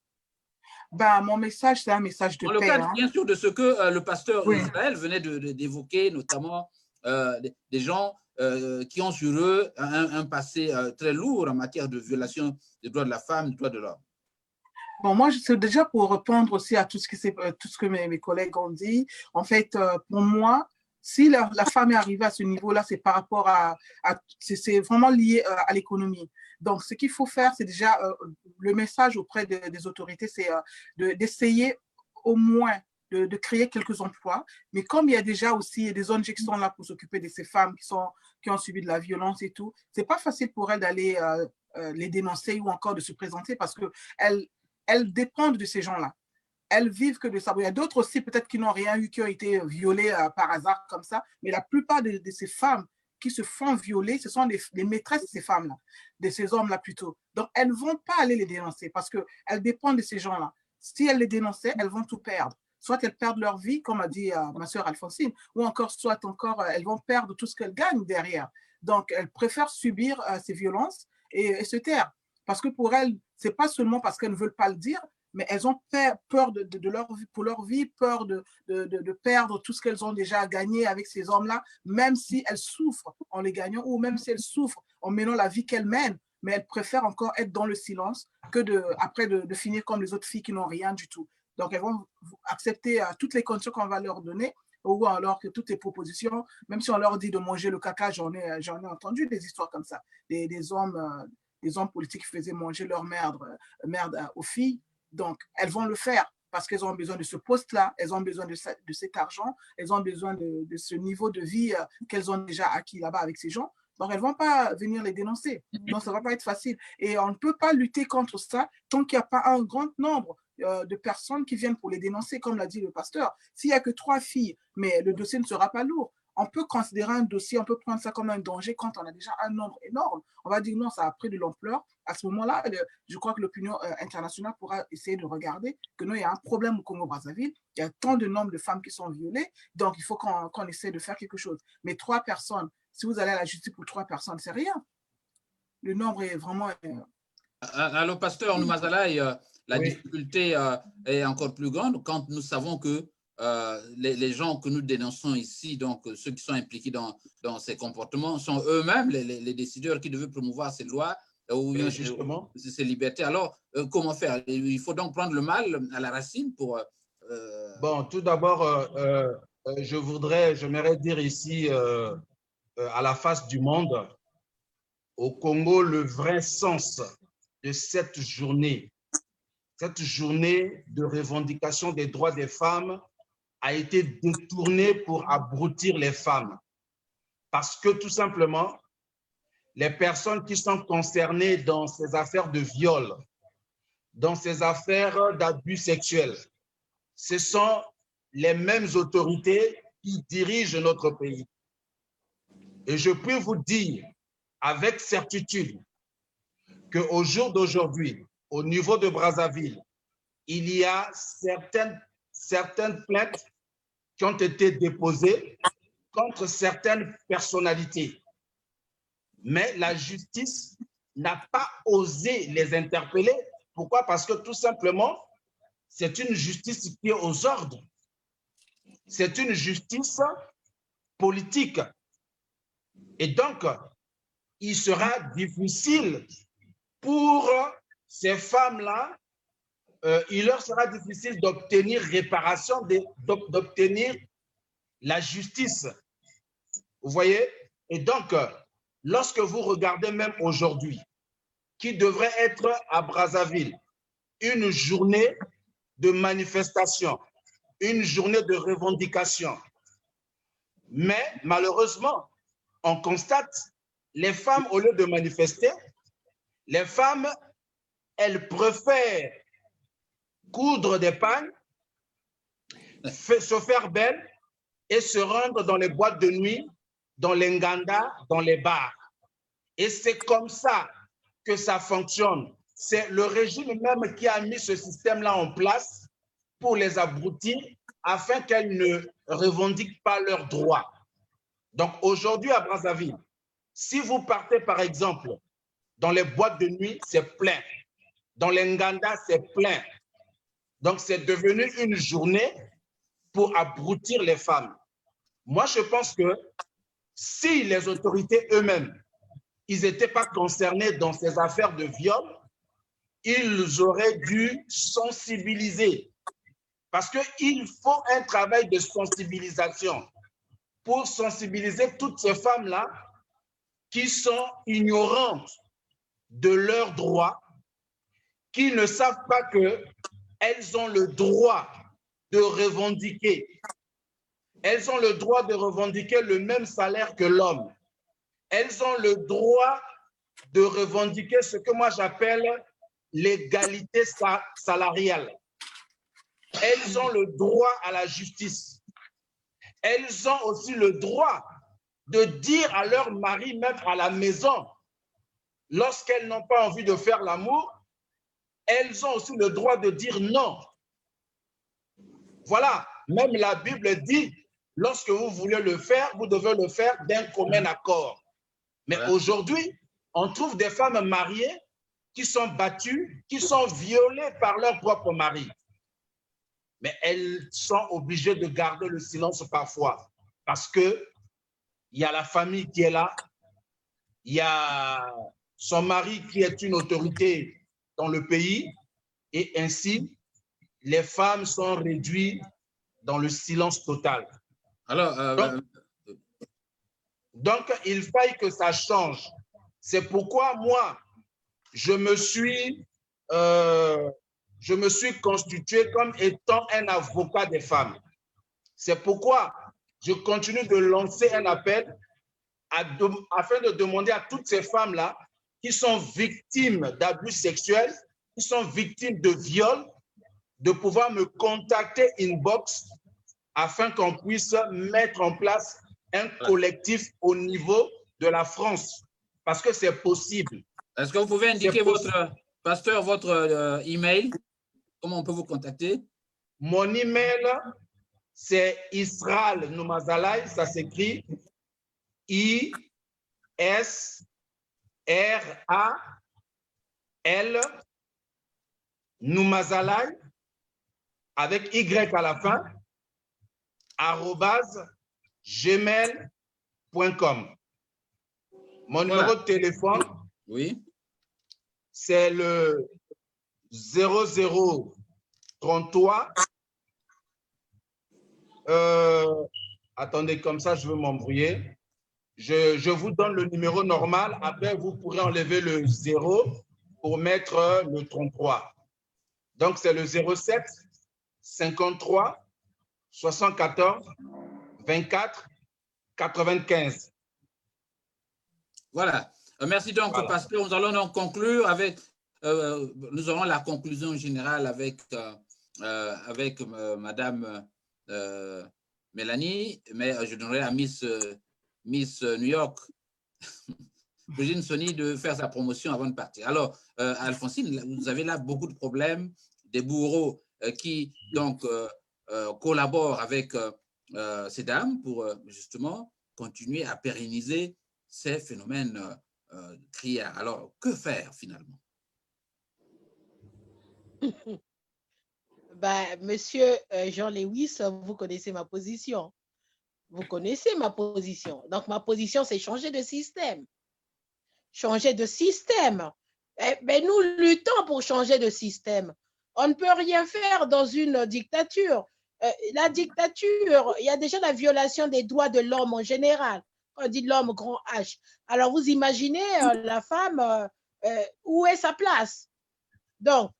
Ben, mon message, c'est un message de paix. Dans le cadre, bien sûr, de ce que le pasteur Israël venait d'évoquer, notamment des gens qui ont sur eux un passé très lourd en matière de violation des droits de la femme, des droits de l'homme. Bon, moi, c'est déjà pour répondre aussi à tout ce que mes collègues ont dit. En fait, pour moi, si la femme est arrivée à ce niveau-là, c'est par rapport c'est vraiment lié à l'économie. Donc, ce qu'il faut faire, c'est déjà le message auprès des autorités, c'est d'essayer au moins de créer quelques emplois. Mais comme il y a déjà aussi des ONG qui sont là pour s'occuper de ces femmes qui ont subi de la violence et tout, c'est pas facile pour elles d'aller les dénoncer ou encore de se présenter parce qu'elles dépendent de ces gens-là. Elles vivent que de ça. Il y a d'autres aussi peut-être qui n'ont rien eu, qui ont été violées par hasard comme ça, mais la plupart de ces femmes qui se font violer, ce sont les maîtresses de ces femmes-là, de ces hommes-là plutôt. Donc, elles ne vont pas aller les dénoncer parce qu'elles dépendent de ces gens-là. Si elles les dénonçaient, elles vont tout perdre. Soit elles perdent leur vie, comme a dit ma sœur Alphonsine, ou soit elles vont perdre tout ce qu'elles gagnent derrière. Donc, elles préfèrent subir ces violences et se taire. Parce que pour elles, ce n'est pas seulement parce qu'elles ne veulent pas le dire, mais elles ont peur de leur vie, pour leur vie, peur de perdre tout ce qu'elles ont déjà gagné avec ces hommes-là, même si elles souffrent en les gagnant ou même si elles souffrent en menant la vie qu'elles mènent, mais elles préfèrent encore être dans le silence que après de finir comme les autres filles qui n'ont rien du tout. Donc, elles vont accepter toutes les conditions qu'on va leur donner ou alors que toutes les propositions, même si on leur dit de manger le caca, j'en ai entendu des histoires comme ça, des hommes politiques qui faisaient manger leur merde aux filles. Donc, elles vont le faire parce qu'elles ont besoin de ce poste-là, elles ont besoin de cet argent, elles ont besoin de ce niveau de vie qu'elles ont déjà acquis là-bas avec ces gens. Donc, elles ne vont pas venir les dénoncer. Donc, ça ne va pas être facile. Et on ne peut pas lutter contre ça tant qu'il n'y a pas un grand nombre de personnes qui viennent pour les dénoncer, comme l'a dit le pasteur. S'il n'y a que 3 filles, mais le dossier ne sera pas lourd. On peut considérer un dossier, on peut prendre ça comme un danger quand on a déjà un nombre énorme. On va dire non, ça a pris de l'ampleur. À ce moment-là, je crois que l'opinion internationale pourra essayer de regarder que non, il y a un problème au Congo-Brazzaville. Il y a tant de nombre de femmes qui sont violées. Donc, il faut qu'on essaie de faire quelque chose. Mais 3 personnes, si vous allez à la justice pour 3 personnes, c'est rien. Le nombre est vraiment… Alors, pasteur Noumazalaï, la difficulté est encore plus grande quand nous savons que les gens que nous dénonçons ici, donc ceux qui sont impliqués dans ces comportements, sont eux-mêmes les décideurs qui devaient promouvoir ces lois ou ces libertés. Alors, comment faire? Il faut donc prendre le mal à la racine pour… Bon, tout d'abord, j'aimerais dire ici, à la face du monde, au Congo, le vrai sens de cette journée de revendication des droits des femmes a été détourné pour abrutir les femmes. Parce que tout simplement, les personnes qui sont concernées dans ces affaires de viol, dans ces affaires d'abus sexuels, ce sont les mêmes autorités qui dirigent notre pays. Et je peux vous dire avec certitude qu'au jour d'aujourd'hui, au niveau de Brazzaville, il y a certaines plaintes qui ont été déposées contre certaines personnalités. Mais la justice n'a pas osé les interpeller. Pourquoi? Parce que tout simplement, c'est une justice qui est aux ordres. C'est une justice politique. Et donc, il sera difficile pour ces femmes-là, il leur sera difficile d'obtenir réparation, d'obtenir la justice. Vous voyez? Et donc, lorsque vous regardez même aujourd'hui, qui devrait être à Brazzaville, une journée de manifestation, une journée de revendication. Mais malheureusement, on constate les femmes, au lieu de manifester, les femmes elles préfèrent coudre des pagnes, se faire belle et se rendre dans les boîtes de nuit, dans les ngandas, dans les bars. Et c'est comme ça que ça fonctionne. C'est le régime même qui a mis ce système-là en place pour les abrutir afin qu'elles ne revendiquent pas leurs droits. Donc aujourd'hui à Brazzaville, si vous partez par exemple dans les boîtes de nuit, c'est plein. Dans les ngandas, c'est plein. Donc c'est devenu une journée pour abrutir les femmes. Moi, je pense que si les autorités eux-mêmes, ils n'étaient pas concernés dans ces affaires de viol, ils auraient dû sensibiliser. Parce qu'il faut un travail de sensibilisation pour sensibiliser toutes ces femmes-là qui sont ignorantes de leurs droits, qui ne savent pas qu'elles ont le droit de revendiquer. Elles ont le droit de revendiquer le même salaire que l'homme. Elles ont le droit de revendiquer ce que moi j'appelle l'égalité salariale. Elles ont le droit à la justice. Elles ont aussi le droit de dire à leur mari, même à la maison, lorsqu'elles n'ont pas envie de faire l'amour, elles ont aussi le droit de dire non. Voilà, même la Bible dit, lorsque vous voulez le faire, vous devez le faire d'un commun accord. Mais aujourd'hui, on trouve des femmes mariées qui sont battues, qui sont violées par leur propre mari. Mais elles sont obligées de garder le silence parfois parce qu'il y a la famille qui est là, il y a son mari qui est une autorité dans le pays et ainsi, les femmes sont réduites dans le silence total. Alors, donc, il faille que ça change. C'est pourquoi moi, je me suis constitué comme étant un avocat des femmes. C'est pourquoi je continue de lancer un appel afin de demander à toutes ces femmes-là qui sont victimes d'abus sexuels, qui sont victimes de viols, de pouvoir me contacter inbox afin qu'on puisse mettre en place un collectif au niveau de la France, parce que c'est possible. Est-ce que vous pouvez indiquer pasteur, votre email? Comment on peut vous contacter? Mon email, c'est Israël Noumazalai, ça s'écrit I-S-R-A-L Noumazalai avec Y à la fin, @gmail.com. Mon numéro de téléphone, oui, c'est le 0033. Attendez, comme ça, je veux m'embrouiller. Je vous donne le numéro normal. Après, vous pourrez enlever le 0 pour mettre le 33. Donc, c'est le 07 53 74 24 95. Voilà. Merci donc, Voilà. pasteur. Nous allons donc conclure avec, nous aurons la conclusion générale avec Madame Mélanie, mais je donnerai à Miss New York, Brigitte Sony, de faire sa promotion avant de partir. Alors, Alphonsine, vous avez là beaucoup de problèmes, des bourreaux qui donc collaborent avec ces dames pour justement continuer à pérenniser ces phénomènes criards. Alors, que faire finalement? Monsieur Jean Lewis, vous connaissez ma position. Vous connaissez ma position. Donc, ma position, c'est changer de système. Changer de système. Mais nous luttons pour changer de système. On ne peut rien faire dans une dictature. La dictature, il y a déjà la violation des droits de l'homme en général. On dit l'homme grand H. Alors, vous imaginez la femme, où est sa place? Donc,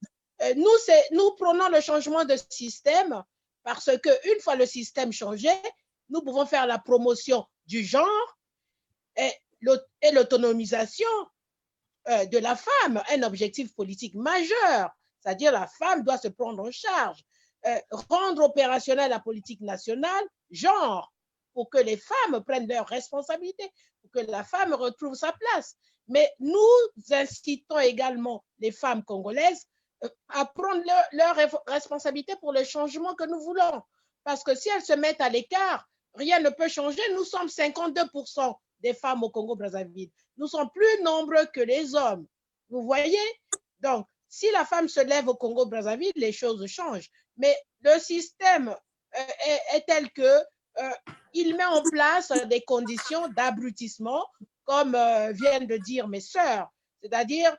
nous prenons le changement de système parce qu'une fois le système changé, nous pouvons faire la promotion du genre et l'autonomisation de la femme un objectif politique majeur, c'est-à-dire la femme doit se prendre en charge, rendre opérationnelle la politique nationale, genre, pour que les femmes prennent leurs responsabilités, pour que la femme retrouve sa place. Mais nous incitons également les femmes congolaises à prendre leurs responsabilités pour le changement que nous voulons. Parce que si elles se mettent à l'écart, rien ne peut changer. Nous sommes 52% des femmes au Congo-Brazzaville. Nous sommes plus nombreux que les hommes. Vous voyez? Donc, si la femme se lève au Congo-Brazzaville, les choses changent. Mais le système est tel que il met en place des conditions d'abrutissement, comme viennent de dire mes sœurs, c'est-à-dire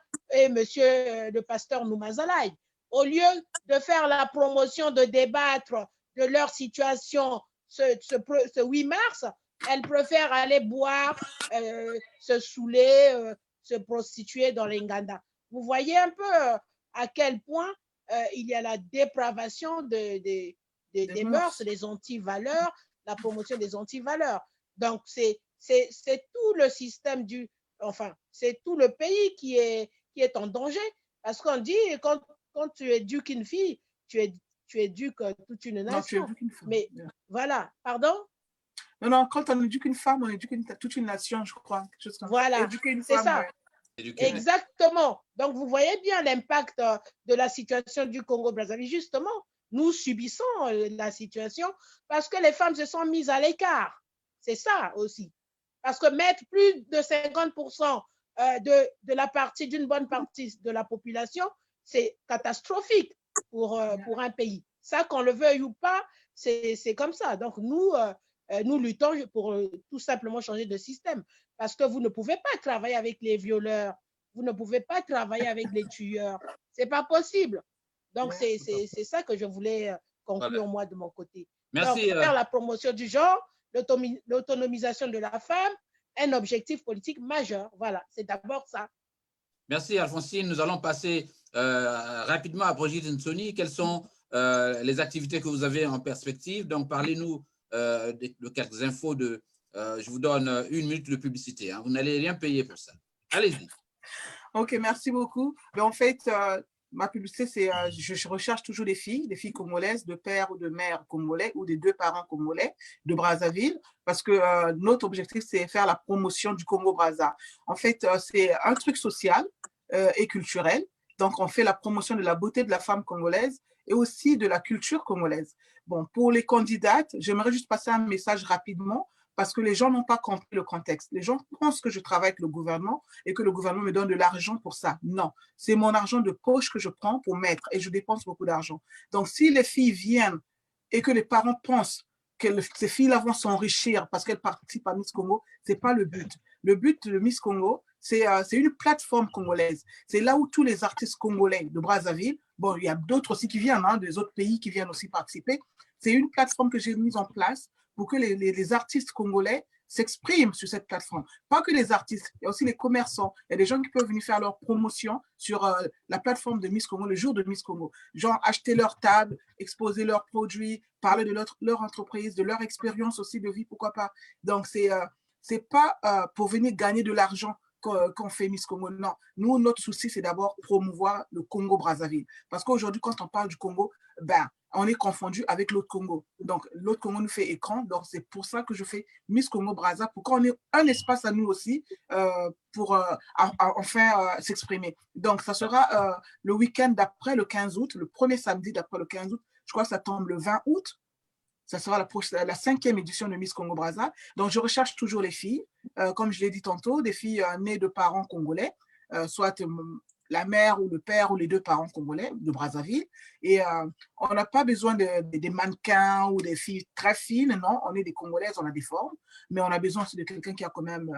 monsieur le pasteur Noumazalaï. Au lieu de faire la promotion, de débattre de leur situation ce 8 mars, elles préfèrent aller boire, se saouler, se prostituer dans les Nganda. Vous voyez un peu à quel point il y a la dépravation des mœurs, des anti-valeurs, la promotion des anti-valeurs. Donc, c'est tout le système c'est tout le pays qui est en danger. Parce qu'on dit, quand tu éduques une fille, tu éduques toute une nation. Non, tu éduques une femme. Mais voilà, pardon? Non, quand on éduque une femme, on éduque toute une nation, je crois. Voilà, c'est ça. Ouais. Exactement. Donc, vous voyez bien l'impact de la situation du Congo-Brazzaville. Justement, nous subissons la situation parce que les femmes se sont mises à l'écart. C'est ça aussi. Parce que mettre plus de 50% de la partie, d'une bonne partie de la population, c'est catastrophique pour un pays. Ça, qu'on le veuille ou pas, c'est comme ça. Donc, nous luttons pour tout simplement changer de système. Parce que vous ne pouvez pas travailler avec les violeurs, vous ne pouvez pas travailler avec les tueurs. Ce n'est pas possible. Donc, c'est ça que je voulais conclure, moi, de mon côté. Merci. Donc, faire la promotion du genre, l'autonomisation de la femme, un objectif politique majeur. Voilà, c'est d'abord ça. Merci, Alphonsine. Nous allons passer rapidement à Brigitte Nsoni. Quelles sont les activités que vous avez en perspective? Donc, parlez-nous de quelques infos. Je vous donne 1 minute de publicité. Hein. Vous n'allez rien payer pour ça. Allez-y. OK, merci beaucoup. Mais en fait, ma publicité, c'est je recherche toujours des filles congolaises, de père ou de mère congolais ou des 2 parents congolais de Brazzaville, parce que notre objectif, c'est faire la promotion du Congo-Brazza. En fait, c'est un truc social et culturel. Donc, on fait la promotion de la beauté de la femme congolaise et aussi de la culture congolaise. Bon, pour les candidates, j'aimerais juste passer un message rapidement parce que les gens n'ont pas compris le contexte. Les gens pensent que je travaille avec le gouvernement et que le gouvernement me donne de l'argent pour ça. Non, c'est mon argent de poche que je prends pour mettre et je dépense beaucoup d'argent. Donc, si les filles viennent et que les parents pensent que ces filles-là vont s'enrichir parce qu'elles participent à Miss Congo, ce n'est pas le but. Le but de Miss Congo, c'est une plateforme congolaise. C'est là où tous les artistes congolais de Brazzaville, bon, il y a d'autres aussi qui viennent, hein, des autres pays qui viennent aussi participer. C'est une plateforme que j'ai mise en place pour que les artistes congolais s'expriment sur cette plateforme. Pas que les artistes, il y a aussi les commerçants. Il y a des gens qui peuvent venir faire leur promotion sur la plateforme de Miss Congo, le jour de Miss Congo. Genre acheter leur table, exposer leurs produits, parler de leur entreprise, de leur expérience aussi de vie, pourquoi pas. Donc, c'est pas pour venir gagner de l'argent qu'on fait Miss Congo. Non, nous, notre souci, c'est d'abord promouvoir le Congo-Brazzaville. Parce qu'aujourd'hui, quand on parle du Congo, ben, on est confondu avec l'autre Congo. Donc, l'autre Congo nous fait écran. Donc, c'est pour ça que je fais Miss Congo-Brazza, pour qu'on ait un espace à nous aussi pour enfin s'exprimer. Donc, ça sera le week-end d'après le 15 août, le premier samedi d'après le 15 août. Je crois que ça tombe le 20 août. Ça sera la 5e édition de Miss Congo-Brazza. Donc, je recherche toujours les filles, comme je l'ai dit tantôt, des filles nées de parents congolais, soit la mère ou le père ou les 2 parents congolais de Brazzaville. Et on n'a pas besoin des mannequins ou des filles très fines, non. On est des Congolaises, on a des formes, mais on a besoin aussi de quelqu'un qui a quand même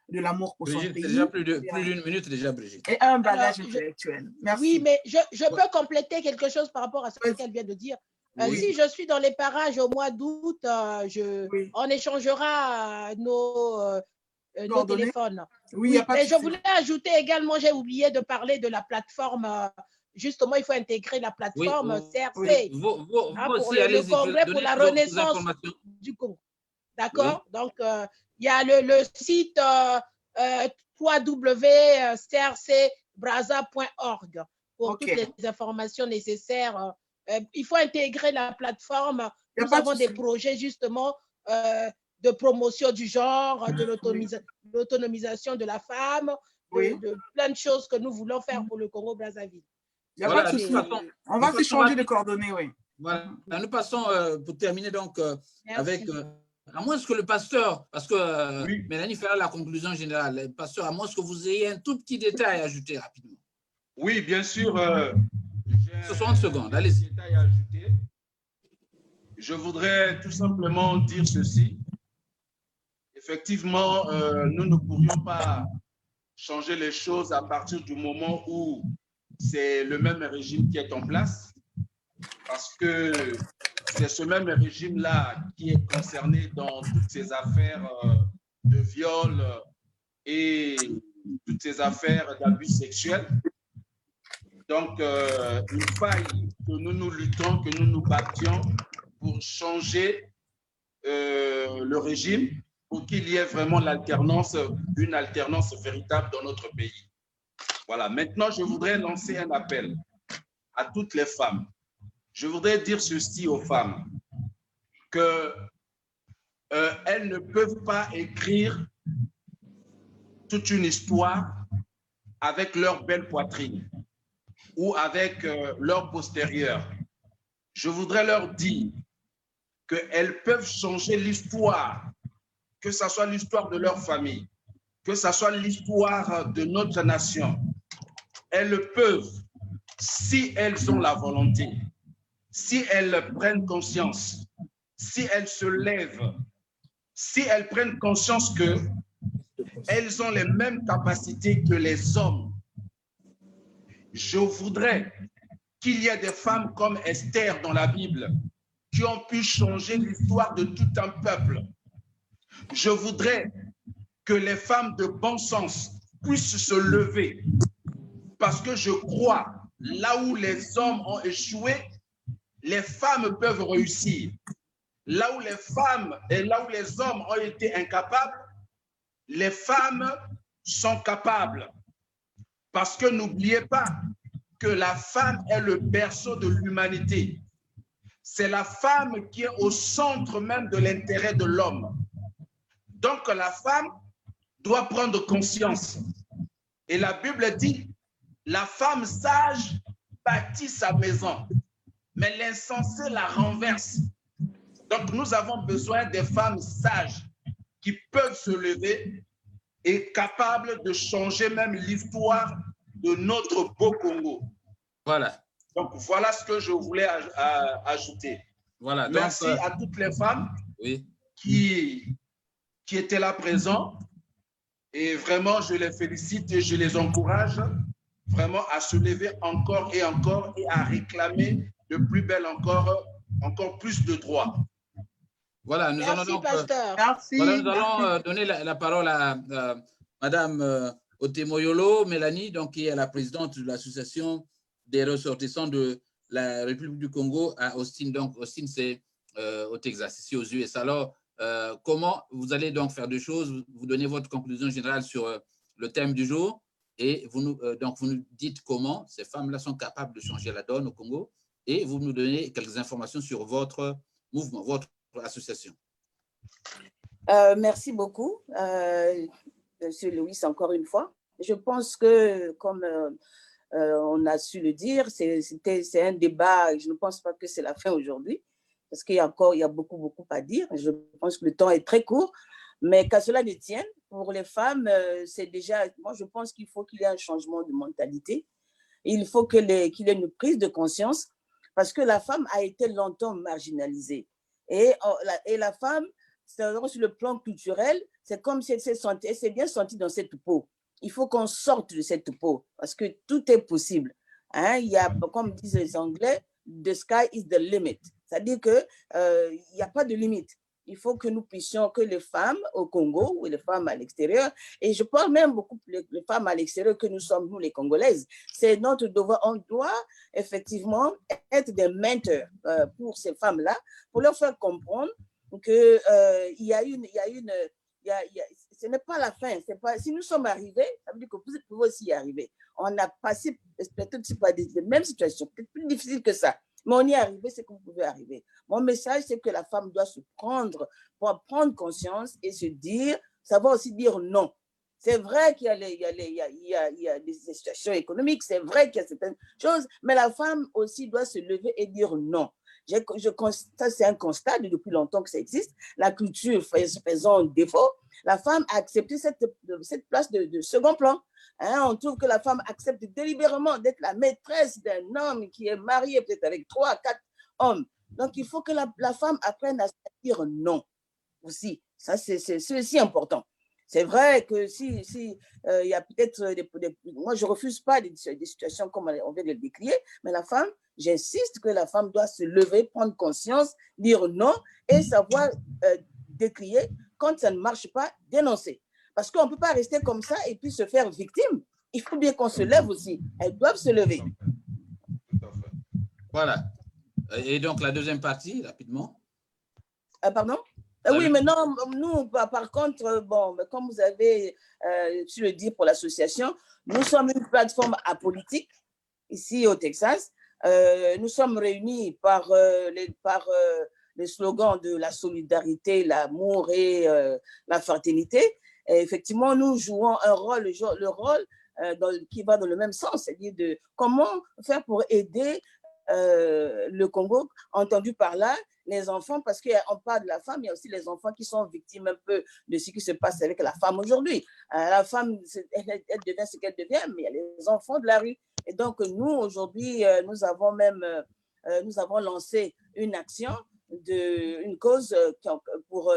de l'amour pour son pays. Déjà plus d'1 minute déjà, Brigitte. Et un bagage intellectuel. Merci. Oui, mais je peux compléter quelque chose par rapport à ce qu'elle vient de dire. Oui. Si je suis dans les parages au mois d'août, on échangera nos téléphones. Oui, mais je voulais ajouter également, j'ai oublié de parler de la plateforme. Justement, il faut intégrer la plateforme CRC pour le Congrès pour la renaissance du Congo. D'accord? Donc, il y a le site www.crcbraza.org pour toutes les informations nécessaires. Il faut intégrer la plateforme. Nous avons des projets justement de promotion du genre, de l'autonomisation de la femme, de plein de choses que nous voulons faire pour le Congo-Brazzaville. Voilà, on va s'échanger de coordonnées, oui. Voilà. Nous passons, pour terminer donc, avec, à moins que le pasteur, parce que Mélanie fera la conclusion générale, le pasteur, à moins que vous ayez un tout petit détail à ajouter rapidement. Oui, bien sûr. 60 secondes, allez-y. Je voudrais tout simplement dire ceci. Effectivement, nous ne pourrions pas changer les choses à partir du moment où c'est le même régime qui est en place, parce que c'est ce même régime-là qui est concerné dans toutes ces affaires de viol et toutes ces affaires d'abus sexuels. Donc, il faille que nous nous luttions, que nous nous battions pour changer le régime, pour qu'il y ait vraiment l'alternance, une alternance véritable dans notre pays. Voilà, maintenant, je voudrais lancer un appel à toutes les femmes. Je voudrais dire ceci aux femmes, qu'elles ne peuvent pas écrire toute une histoire avec leur belle poitrine ou avec leur postérieur. Je voudrais leur dire qu'elles peuvent changer l'histoire, que ce soit l'histoire de leur famille, que ce soit l'histoire de notre nation. Elles peuvent, si elles ont la volonté, si elles prennent conscience, si elles se lèvent, si elles prennent conscience qu'elles ont les mêmes capacités que les hommes. Je voudrais qu'il y ait des femmes comme Esther dans la Bible qui ont pu changer l'histoire de tout un peuple. Je voudrais que les femmes de bon sens puissent se lever, parce que je crois, là où les hommes ont échoué, les femmes peuvent réussir. Là où les femmes et là où les hommes ont été incapables, les femmes sont capables. Parce que n'oubliez pas que la femme est le berceau de l'humanité. C'est la femme qui est au centre même de l'intérêt de l'homme. Donc la femme doit prendre conscience. Et la Bible dit, la femme sage bâtit sa maison, mais l'insensé la renverse. Donc nous avons besoin des femmes sages qui peuvent se lever et capables de changer même l'histoire de notre beau Congo. Voilà. Donc voilà ce que je voulais ajouter. Voilà. Donc, merci à toutes les femmes qui étaient là présentes. Et vraiment, je les félicite et je les encourage vraiment à se lever encore et à réclamer de plus belle encore plus de droits. Voilà, nous merci, allons, pasteur. Voilà, nous allons donner la parole à Madame Otemoyolo Mélanie, donc, qui est la présidente de l'association des ressortissants de la République du Congo à Austin. Donc, Austin, c'est au Texas, ici aux US. Alors, comment vous allez donc faire deux choses? Vous donnez votre conclusion générale sur le thème du jour et vous nous dites comment ces femmes-là sont capables de changer la donne au Congo, et vous nous donnez quelques informations sur votre mouvement, votre association. Merci beaucoup, Monsieur Louis, encore une fois. Je pense que, comme on a su le dire, c'est un débat, je ne pense pas que c'est la fin aujourd'hui, parce qu'il y a beaucoup à dire. Je pense que le temps est très court, mais qu'à cela ne tienne, pour les femmes, c'est déjà, moi je pense qu'il faut qu'il y ait un changement de mentalité. Il faut qu'il y ait une prise de conscience, parce que la femme a été longtemps marginalisée. Et la femme, sur le plan culturel, c'est comme si elle s'est bien sentie dans cette peau. Il faut qu'on sorte de cette peau, parce que tout est possible. Hein? Il y a, comme disent les Anglais, the sky is the limit. C'est-à-dire qu'il n'y a pas de limite. Il faut que nous puissions, que les femmes au Congo ou les femmes à l'extérieur, et je parle même beaucoup les femmes à l'extérieur que nous sommes, nous les Congolaises, c'est notre devoir. On doit effectivement être des mentors pour ces femmes-là, pour leur faire comprendre qu'il y a une ce n'est pas la fin. Si nous sommes arrivés, ça veut dire que vous pouvez aussi y arriver. On a passé peut-être pas des mêmes situations, peut-être plus difficiles que ça. Mais on y est arrivé, c'est que vous pouvez arriver. Mon message, c'est que la femme doit prendre conscience et se dire, savoir aussi dire non. C'est vrai qu'il y a des situations économiques, c'est vrai qu'il y a certaines choses, mais la femme aussi doit se lever et dire non. Ça, c'est un constat depuis longtemps que ça existe. La culture faisant défaut, la femme a accepté cette place de second plan. On trouve que la femme accepte délibérément d'être la maîtresse d'un homme qui est marié peut-être avec 3 à 4 hommes. Donc, il faut que la femme apprenne à dire non aussi. Ça, c'est aussi important. C'est vrai que si y a peut-être moi, je ne refuse pas des situations comme on vient de le décrire, mais la femme, j'insiste que la femme doit se lever, prendre conscience, dire non et savoir décrier. Quand ça ne marche pas, dénoncer. Parce qu'on ne peut pas rester comme ça et puis se faire victime. Il faut bien qu'on se lève aussi. Elles doivent se lever. Voilà. Et donc, la deuxième partie, rapidement. Pardon? Oui, mais non, nous, par contre, bon, comme vous avez su le dire pour l'association, nous sommes une plateforme apolitique ici au Texas. Nous sommes réunis par le slogan de la solidarité, l'amour et la fraternité. Et effectivement, nous jouons un rôle, le rôle qui va dans le même sens, c'est-à-dire de comment faire pour aider le Congo, entendu par là, les enfants, parce qu'on parle de la femme, il y a aussi les enfants qui sont victimes un peu de ce qui se passe avec la femme aujourd'hui. La femme, elle devient ce qu'elle devient, mais il y a les enfants de la rue. Et donc, nous, aujourd'hui, nous avons lancé une action, une cause pour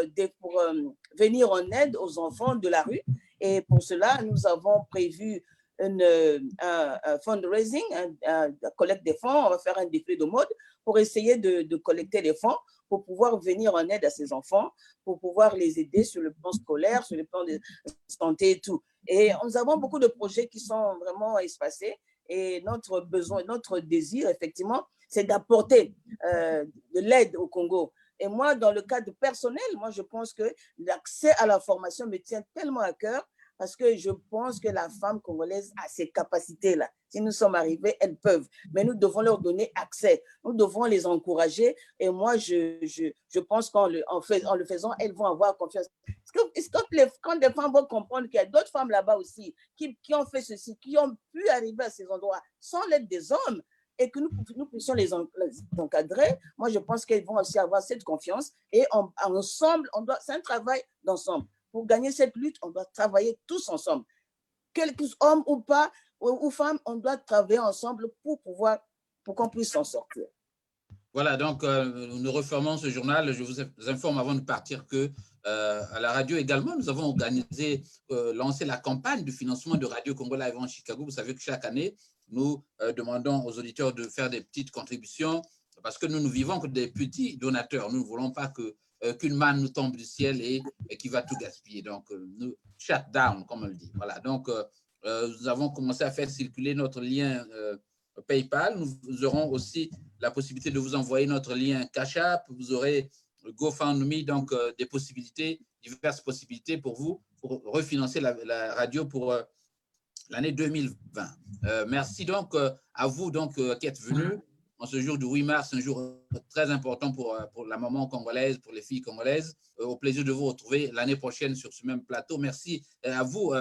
venir en aide aux enfants de la rue. Et pour cela, nous avons prévu un fundraising, un collecte des fonds. On va faire un défilé de mode pour essayer de collecter les fonds pour pouvoir venir en aide à ces enfants, pour pouvoir les aider sur le plan scolaire, sur le plan de santé et tout. Et nous avons beaucoup de projets qui sont vraiment espacés et notre besoin, notre désir, effectivement, c'est d'apporter de l'aide au Congo. Et moi, dans le cadre personnel, moi, je pense que l'accès à la formation me tient tellement à cœur parce que je pense que la femme congolaise a ces capacités-là. Si nous sommes arrivés, elles peuvent. Mais nous devons leur donner accès. Nous devons les encourager. Et moi, je pense qu'en le faisant, elles vont avoir confiance. Quand les femmes vont comprendre qu'il y a d'autres femmes là-bas aussi qui ont fait ceci, qui ont pu arriver à ces endroits sans l'aide des hommes, et que nous puissions les encadrer, moi, je pense qu'elles vont aussi avoir cette confiance. Et ensemble, c'est un travail d'ensemble. Pour gagner cette lutte, on doit travailler tous ensemble. Quelques hommes ou pas, ou femmes, on doit travailler ensemble pour qu'on puisse s'en sortir. Voilà, donc nous refermons ce journal. Je vous informe avant de partir que à la radio également, nous avons lancé la campagne de financement de Radio Congo Live en Chicago. Vous savez que chaque année, nous demandons aux auditeurs de faire des petites contributions parce que nous vivons que des petits donateurs. Nous ne voulons pas qu'une manne nous tombe du ciel et qui va tout gaspiller. Donc, nous shut down, comme on le dit. Voilà, donc nous avons commencé à faire circuler notre lien PayPal. Nous aurons aussi la possibilité de vous envoyer notre lien Cash App. Vous aurez GoFundMe, donc des possibilités, diverses possibilités pour vous, pour refinancer la radio pour l'année 2020. Merci donc à vous donc, qui êtes venus en ce jour du 8 mars, un jour très important pour la maman congolaise, pour les filles congolaises. Au plaisir de vous retrouver l'année prochaine sur ce même plateau. Merci à vous,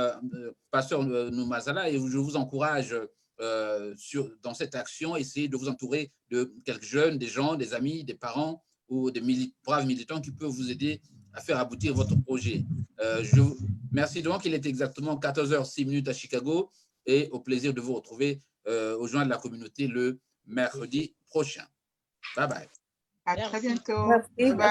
Pasteur Noumazala, et je vous encourage dans cette action, essayez de vous entourer de quelques jeunes, des gens, des amis, des parents ou des braves militants qui peuvent vous aider à faire aboutir votre projet. Merci donc, il est exactement 14h06 à Chicago et au plaisir de vous retrouver au joint de la communauté le mercredi prochain. Bye bye. À très bientôt. Merci. Bye.